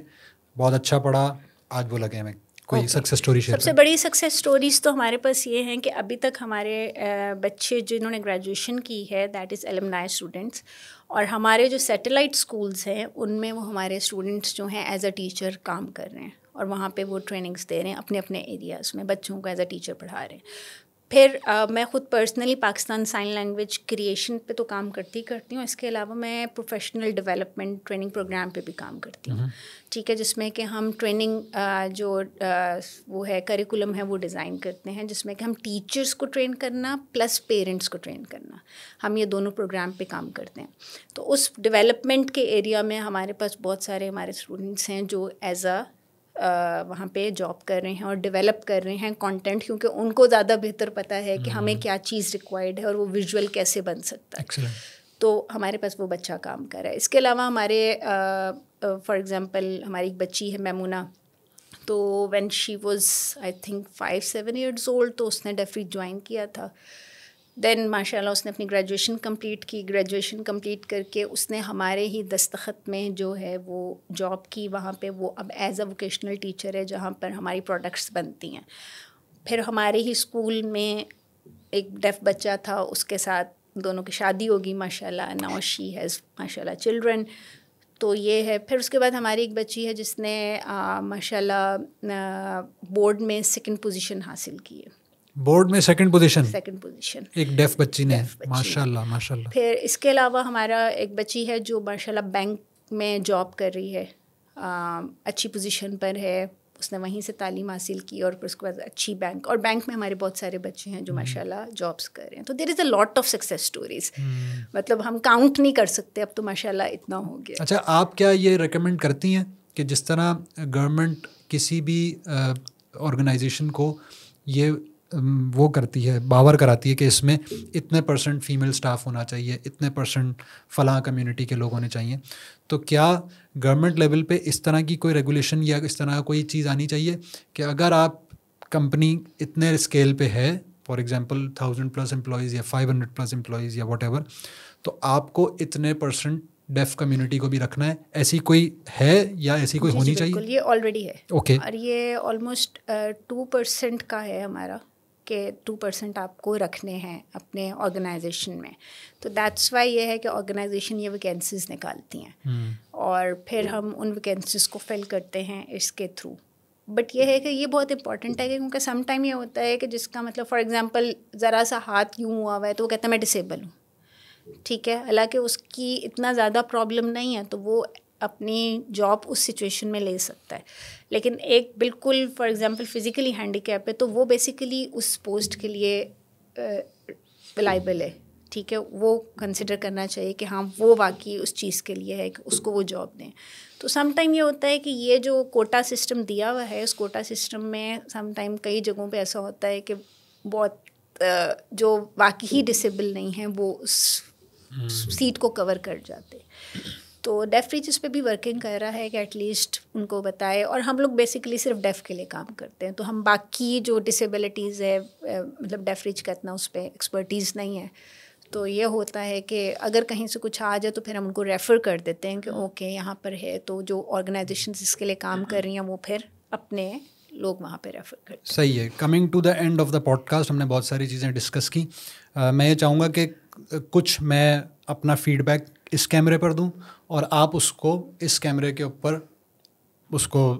بہت اچھا پڑھا, آج وہ لگے ہمیں, کوئی سکسیس اسٹوری شیئر. سب سے بڑی سکسیس اسٹوریز تو ہمارے پاس یہ ہیں کہ ابھی تک ہمارے بچے جنہوں نے گریجویشن کی ہے دیٹ از ایلمنائی اسٹوڈنٹس, اور ہمارے جو سیٹلائٹ اسکولس ہیں ان میں وہ ہمارے اسٹوڈنٹس جو ہیں ایز اے ٹیچر کام کر رہے ہیں, اور وہاں پہ وہ ٹریننگس دے رہے ہیں اپنے اپنے ایریاز میں, بچوں کو ایز اے ٹیچر پڑھا رہے ہیں. پھر میں خود personally Pakistan sign language creation پہ تو کام کرتی ہوں. اس کے علاوہ میں پروفیشنل ڈیولپمنٹ ٹریننگ پروگرام پہ بھی کام کرتی ہوں, ٹھیک ہے, جس میں کہ ہم ٹریننگ جو وہ ہے کریکولم ہے وہ ڈیزائن کرتے ہیں, جس میں کہ ہم ٹیچرس کو ٹرین کرنا پلس پیرنٹس کو ٹرین کرنا, ہم یہ دونوں پروگرام پہ کام کرتے ہیں. تو اس ڈیولپمنٹ کے ایریا میں ہمارے پاس بہت سارے ہمارے اسٹوڈنٹس ہیں جو ایز وہاں پہ جاب کر رہے ہیں اور ڈیولپ کر رہے ہیں کانٹینٹ, کیونکہ ان کو زیادہ بہتر پتہ ہے کہ ہمیں کیا چیز ریکوائرڈ ہے اور وہ ویژول کیسے بن سکتا ہے. تو ہمارے پاس وہ بچہ کام کر رہا ہے. اس کے علاوہ ہمارے فار ایگزامپل ہماری ایک بچی ہے میمونہ, تو when she was I think 5-7 years old تو اس نے ڈیف ریچ جوائن کیا تھا. دین ماشاء اللہ اس نے اپنی گریجویشن کمپلیٹ کی. گریجویشن کمپلیٹ کر کے اس نے ہمارے ہی دستخط میں جو ہے وہ جاب کی وہاں پہ. وہ اب ایز اے ووکیشنل ٹیچر ہے جہاں پر ہماری پروڈکٹس بنتی ہیں. پھر ہمارے ہی اسکول میں ایک ڈیف بچہ تھا, اس کے ساتھ دونوں کی شادی ہوگی ماشاء اللہ. ناؤ شی ہیز ماشاء اللہ چلڈرن. تو یہ ہے. پھر اس کے بعد ہماری ایک بچی ہے جس نے ماشاء اللہ بورڈ میں 2nd پوزیشن حاصل کی ہے. بورڈ میں 2nd پوزیشن ایک ڈیف بچی نے, ماشاء اللہ ماشاء اللہ. پھر اس کے علاوہ ہمارا ایک بچی ہے جو ماشاء اللہ بینک میں جاب کر رہی ہے, اچھی پوزیشن پر ہے. اس نے وہیں سے تعلیم حاصل کی اور پھر اس کے بعد اچھی بینک, اور بینک میں ہمارے بہت سارے بچے ہیں جو ماشاء اللہ جابس کر رہے ہیں. تو دیر از اے لاٹ آف سکسیس اسٹوریز, مطلب ہم کاؤنٹ نہیں کر سکتے, اب تو ماشاء اللہ اتنا ہو گیا. اچھا, آپ کیا یہ ریکمینڈ کرتی ہیں کہ جس طرح گورنمنٹ کسی بھی آرگنائزیشن کو یہ وہ کرتی ہے, باور کراتی ہے کہ اس میں اتنے % فیمیل سٹاف ہونا چاہیے, اتنے % فلاں کمیونٹی کے لوگ ہونے چاہیے, تو کیا گورنمنٹ لیول پہ اس طرح کی کوئی ریگولیشن یا اس طرح کوئی چیز آنی چاہیے کہ اگر آپ کمپنی اتنے اسکیل پہ ہے, فار ایگزامپل 1000+ امپلائیز یا 500+ امپلائیز یا واٹ ایور, تو آپ کو اتنے % ڈیف کمیونٹی کو بھی رکھنا ہے, ایسی کوئی ہے یا ایسی کوئی ہونی چاہیے؟ بالکل, یہ آلریڈی ہے. اوکے. اور یہ آلموسٹ 2% کا ہے ہمارا کہ 2% آپ کو رکھنے ہیں اپنے آرگنائزیشن میں. تو دیٹس وائی یہ ہے کہ آرگنائزیشن یہ ویکینسیز نکالتی ہیں اور پھر ہم ان ویکینسیز کو فل کرتے ہیں اس کے تھرو. بٹ یہ ہے کہ یہ بہت امپورٹنٹ ہے کیونکہ سم ٹائم یہ ہوتا ہے کہ جس کا مطلب فار ایگزامپل ذرا سا ہاتھ یوں ہوا ہوا ہے تو وہ کہتا ہے میں ڈسیبل ہوں, ٹھیک ہے, حالانکہ اس کی اتنا زیادہ پرابلم نہیں ہے تو وہ اپنی جاب اس سچویشن میں لے سکتا ہے. لیکن ایک بالکل for example physically handicap ہے تو وہ بیسیکلی اس پوسٹ کے لیے لائبل ہے, ٹھیک ہے, وہ کنسیڈر کرنا چاہیے کہ ہاں وہ واقعی اس چیز کے لیے ہے کہ اس کو وہ جاب دیں. تو سم ٹائم یہ ہوتا ہے کہ یہ جو کوٹا سسٹم دیا ہوا ہے, اس کوٹا سسٹم میں سم ٹائم کئی جگہوں پہ ایسا ہوتا ہے کہ بہت جو واقعی ڈسیبل نہیں ہیں وہ اس سیٹ کو کور کر جاتے. تو ڈیف ریچ اس پہ بھی ورکنگ کر رہا ہے کہ ایٹ لیسٹ ان کو بتائے, اور ہم لوگ بیسیکلی صرف ڈیف کے لیے کام کرتے ہیں, تو ہم باقی جو ڈسیبلٹیز ہے مطلب ڈیف ریچ کا اتنا اس پہ ایکسپرٹیز نہیں ہے. تو یہ ہوتا ہے کہ اگر کہیں سے کچھ آ جائے تو پھر ہم ان کو ریفر کر دیتے ہیں کہ اوکے یہاں پر ہے, تو جو آرگنائزیشنز اس کے لیے کام کر رہی ہیں وہ پھر اپنے لوگ وہاں پہ ریفر کرتے ہیں. صحیح ہے. Coming to the end of the podcast, ہم نے بہت ساری چیزیں ڈسکس کی. میں یہ چاہوں گا کہ کچھ میں اپنا فیڈ بیک اس کیمرے پر دوں اور آپ اس کو اس کیمرے کے اوپر اس کو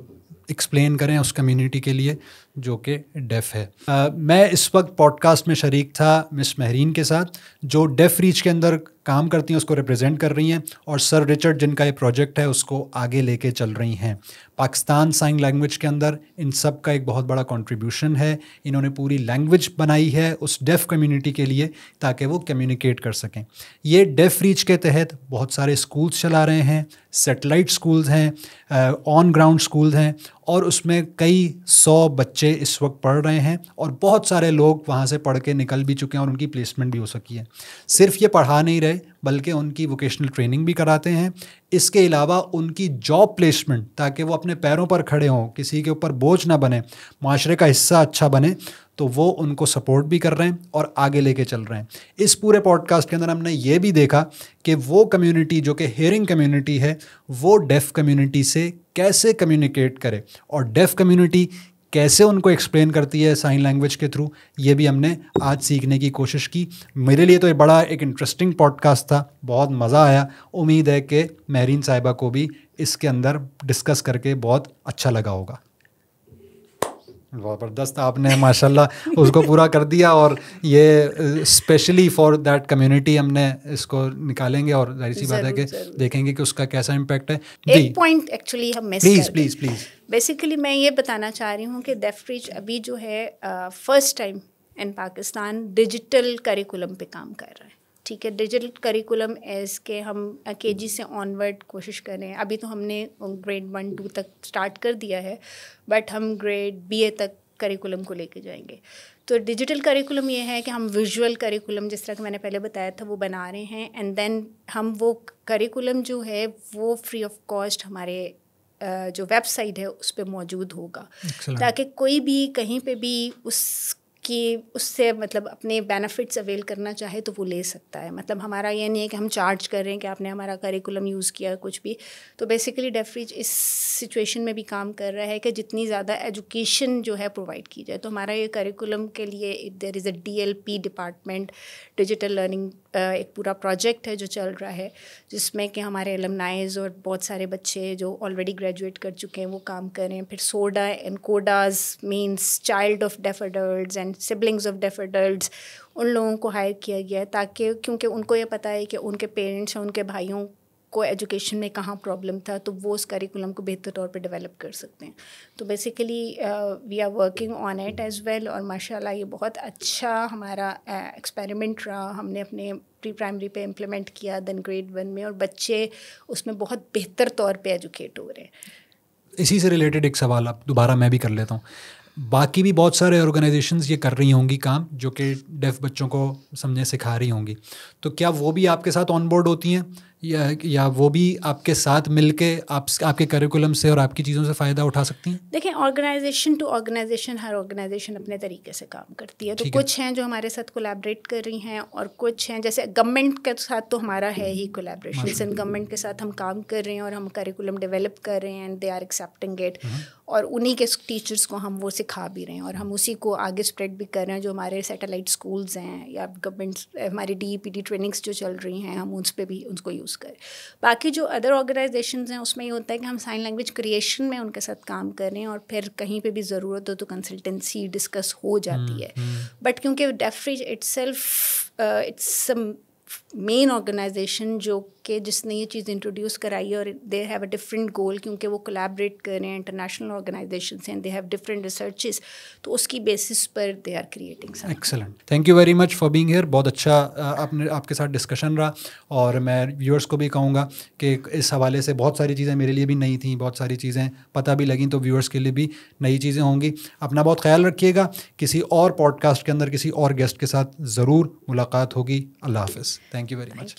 ایکسپلین کریں اس کمیونٹی کے لیے جو کہ ڈیف ہے. میں اس وقت پوڈ کاسٹ میں شریک تھا مس مہرین کے ساتھ جو ڈیف ریچ کے اندر کام کرتی ہیں, اس کو ریپرزینٹ کر رہی ہیں, اور سر رچرڈ جن کا یہ پروجیکٹ ہے اس کو آگے لے کے چل رہی ہیں. پاکستان سائن لینگویج کے اندر ان سب کا ایک بہت بڑا کنٹریبیوشن ہے. انہوں نے پوری لینگویج بنائی ہے اس ڈیف کمیونٹی کے لیے تاکہ وہ کمیونیکیٹ کر سکیں. یہ ڈیف ریچ کے تحت بہت سارے اسکولس چلا رہے ہیں, سیٹلائٹ اسکولز ہیں, آن گراؤنڈ اسکولز ہیں, اور اس میں کئی 100 بچے اس وقت پڑھ رہے ہیں, اور بہت سارے لوگ وہاں سے پڑھ کے نکل بھی چکے ہیں اور ان کی پلیسمنٹ بھی ہو سکی ہے. صرف یہ پڑھا نہیں رہے بلکہ ان کی ووکیشنل ٹریننگ بھی کراتے ہیں. اس کے علاوہ ان کی جاب پلیسمنٹ تاکہ وہ اپنے پیروں پر کھڑے ہوں, کسی کے اوپر بوجھ نہ بنے, معاشرے کا حصہ اچھا بنے, تو وہ ان کو سپورٹ بھی کر رہے ہیں اور آگے لے کے چل رہے ہیں. اس پورے پوڈ کاسٹ کے اندر ہم نے یہ بھی دیکھا کہ وہ کمیونٹی جو کہ ہیئرنگ کمیونٹی ہے وہ ڈیف کمیونٹی سے کیسے کمیونیکیٹ کرے, اور ڈیف کمیونٹی کیسے ان کو ایکسپلین کرتی ہے سائن لینگویج کے تھرو. یہ بھی ہم نے آج سیکھنے کی کوشش کی. میرے لیے تو یہ بڑا ایک انٹرسٹنگ پوڈ کاسٹ تھا, بہت مزہ آیا. امید ہے کہ مہرین صاحبہ کو بھی اس کے اندر ڈسکس کر کے بہت اچھا لگا ہوگا. بہت زبردست, آپ نے ماشاءاللہ اس کو پورا کر دیا, اور یہ اسپیشلی فار دیٹ کمیونٹی ہم نے اس کو نکالیں گے, اور ظاہر سی بات ہے کہ دیکھیں گے کہ اس کا کیسا امپیکٹ ہے. ایک پوائنٹ ایکچولی ہم مس پلیز پلیز پلیز بیسیکلی میں یہ بتانا چاہ رہی ہوں کہ ڈیف ریچ ابھی جو ہے فرسٹ ٹائم ان پاکستان ڈیجیٹل کریکولم پہ کام کر رہا ہے. ٹھیک ہے, ڈیجیٹل کریکولم ایز کہ ہم کے جی سے آن ورڈ کوشش کریں. ابھی تو ہم نے گریڈ 1-2 تک اسٹارٹ کر دیا ہے, بٹ ہم گریڈ BA تک کریکولم کو لے کے جائیں گے. تو ڈیجیٹل کریکولم یہ ہے کہ ہم ویژول کریکولم جس طرح کہ میں نے پہلے بتایا تھا وہ بنا رہے ہیں, اینڈ دین ہم وہ کریکولم جو ہے وہ فری آف کاسٹ ہمارے جو ویب سائٹ ہے اس پہ موجود ہوگا, تاکہ کوئی بھی کہیں پہ بھی اس سے مطلب اپنے بینیفٹس اویل کرنا چاہے تو وہ لے سکتا ہے. مطلب ہمارا یہ نہیں ہے کہ ہم چارج کر رہے ہیں کہ آپ نے ہمارا کریکولم یوز کیا کچھ بھی. تو بیسیکلی ڈیف ریچ اس سچویشن میں بھی کام کر رہا ہے کہ جتنی زیادہ ایجوکیشن جو ہے پرووائڈ کی جائے. تو ہمارا یہ کریکولم کے لیے دیر از اے DLP ڈپارٹمنٹ, ڈیجیٹل لرننگ, ایک پورا پروجیکٹ ہے جو چل رہا ہے, جس میں کہ ہمارے المنائز اور بہت سارے بچے جو آلریڈی گریجویٹ کر چکے ہیں وہ کام کریں. پھر SODA and CODAs means child of deaf adults and siblings of deaf adults, ان لوگوں کو ہائر کیا گیا ہے تاکہ, کیونکہ ان کو یہ پتہ ہے کہ ان کے پیرنٹس اور ان کے بھائیوں کو ایجوکیشن میں کہاں پرابلم تھا, تو وہ اس کریکولم کو بہتر طور پہ ڈیولپ کر سکتے ہیں. تو basically we are working on it as well, اور ماشاء اللہ یہ بہت اچھا ہمارا ایکسپیریمنٹ رہا. ہم نے اپنے پری پرائمری پہ امپلیمنٹ کیا, دین گریڈ 1 میں, اور بچے اس میں بہت بہتر طور پہ ایجوکیٹ ہو رہے ہیں. اسی سے ریلیٹڈ ایک سوال اب دوبارہ میں بھی کر لیتا ہوں. باقی بھی بہت سارے آرگنائزیشنز یہ کر رہی ہوں گی کام جو کہ ڈیف بچوں کو سمجھیں سکھا رہی ہوں گی, تو کیا وہ بھی آپ کے ساتھ آن بورڈ ہوتی ہیں, یا وہ بھی آپ کے ساتھ مل کے آپ کے کریکولم سے اور آپ کی چیزوں سے فائدہ اٹھا سکتی ہیں؟ دیکھیں, آرگنائزیشن ٹو آرگنائزیشن ہر آرگنائزیشن اپنے طریقے سے کام کرتی ہے. تو کچھ ہیں جو ہمارے ساتھ کولیبریٹ کر رہی ہیں, اور کچھ ہیں جیسے گورنمنٹ کے ساتھ تو ہمارا ہے ہی کولیبریشن. گورنمنٹ کے ساتھ ہم کام کر رہے ہیں اور ہم کریکولم ڈیولپ کر رہے ہیں, and they are accepting it, اور انہی کے ٹیچرس کو ہم وہ سکھا بھی رہے ہیں, اور ہم اسی کو آگے اسپریڈ بھی کر رہے ہیں. جو ہمارے سیٹلائٹ اسکولز ہیں یا گورنمنٹ ہماری DEPT ٹریننگس جو چل رہی ہیں, ہم اس پہ بھی ان کو یوز کریں. باقی جو ادر آرگنائزیشنز ہیں اس میں یہ ہوتا ہے کہ ہم سائن لینگویج کریشن میں ان کے ساتھ کام کر رہے ہیں, اور پھر کہیں پہ بھی ضرورت ہو تو کنسلٹنسی ڈسکس ہو جاتی ہے. بٹ کیونکہ Deaf Reach itself its main organization جو کہ جس نے یہ چیز انٹروڈیوس کرائی ہے, اور دے ہیو اے ڈفرینٹ گول, کیونکہ وہ کولیبریٹ کر رہے ہیں, انٹرنیشنل آرگنائزیشنس ہیں, دے ہیو ڈفرینٹ ریسرچز, تو اس کی بیسس پر they are creating. Excellent, thank you very much for being here. بہت اچھا آپ کے ساتھ ڈسکشن رہا, اور میں ویورس کو بھی کہوں گا کہ اس حوالے سے بہت ساری چیزیں میرے لیے بھی نئی تھیں, بہت ساری چیزیں پتہ بھی لگیں, تو ویورس کے لیے بھی نئی چیزیں ہوں گی. اپنا بہت خیال رکھیے گا. کسی اور پوڈ کاسٹ کے اندر کسی اور گیسٹ کے ساتھ ضرور ملاقات ہوگی. اللہ حافظ. Thank you very much.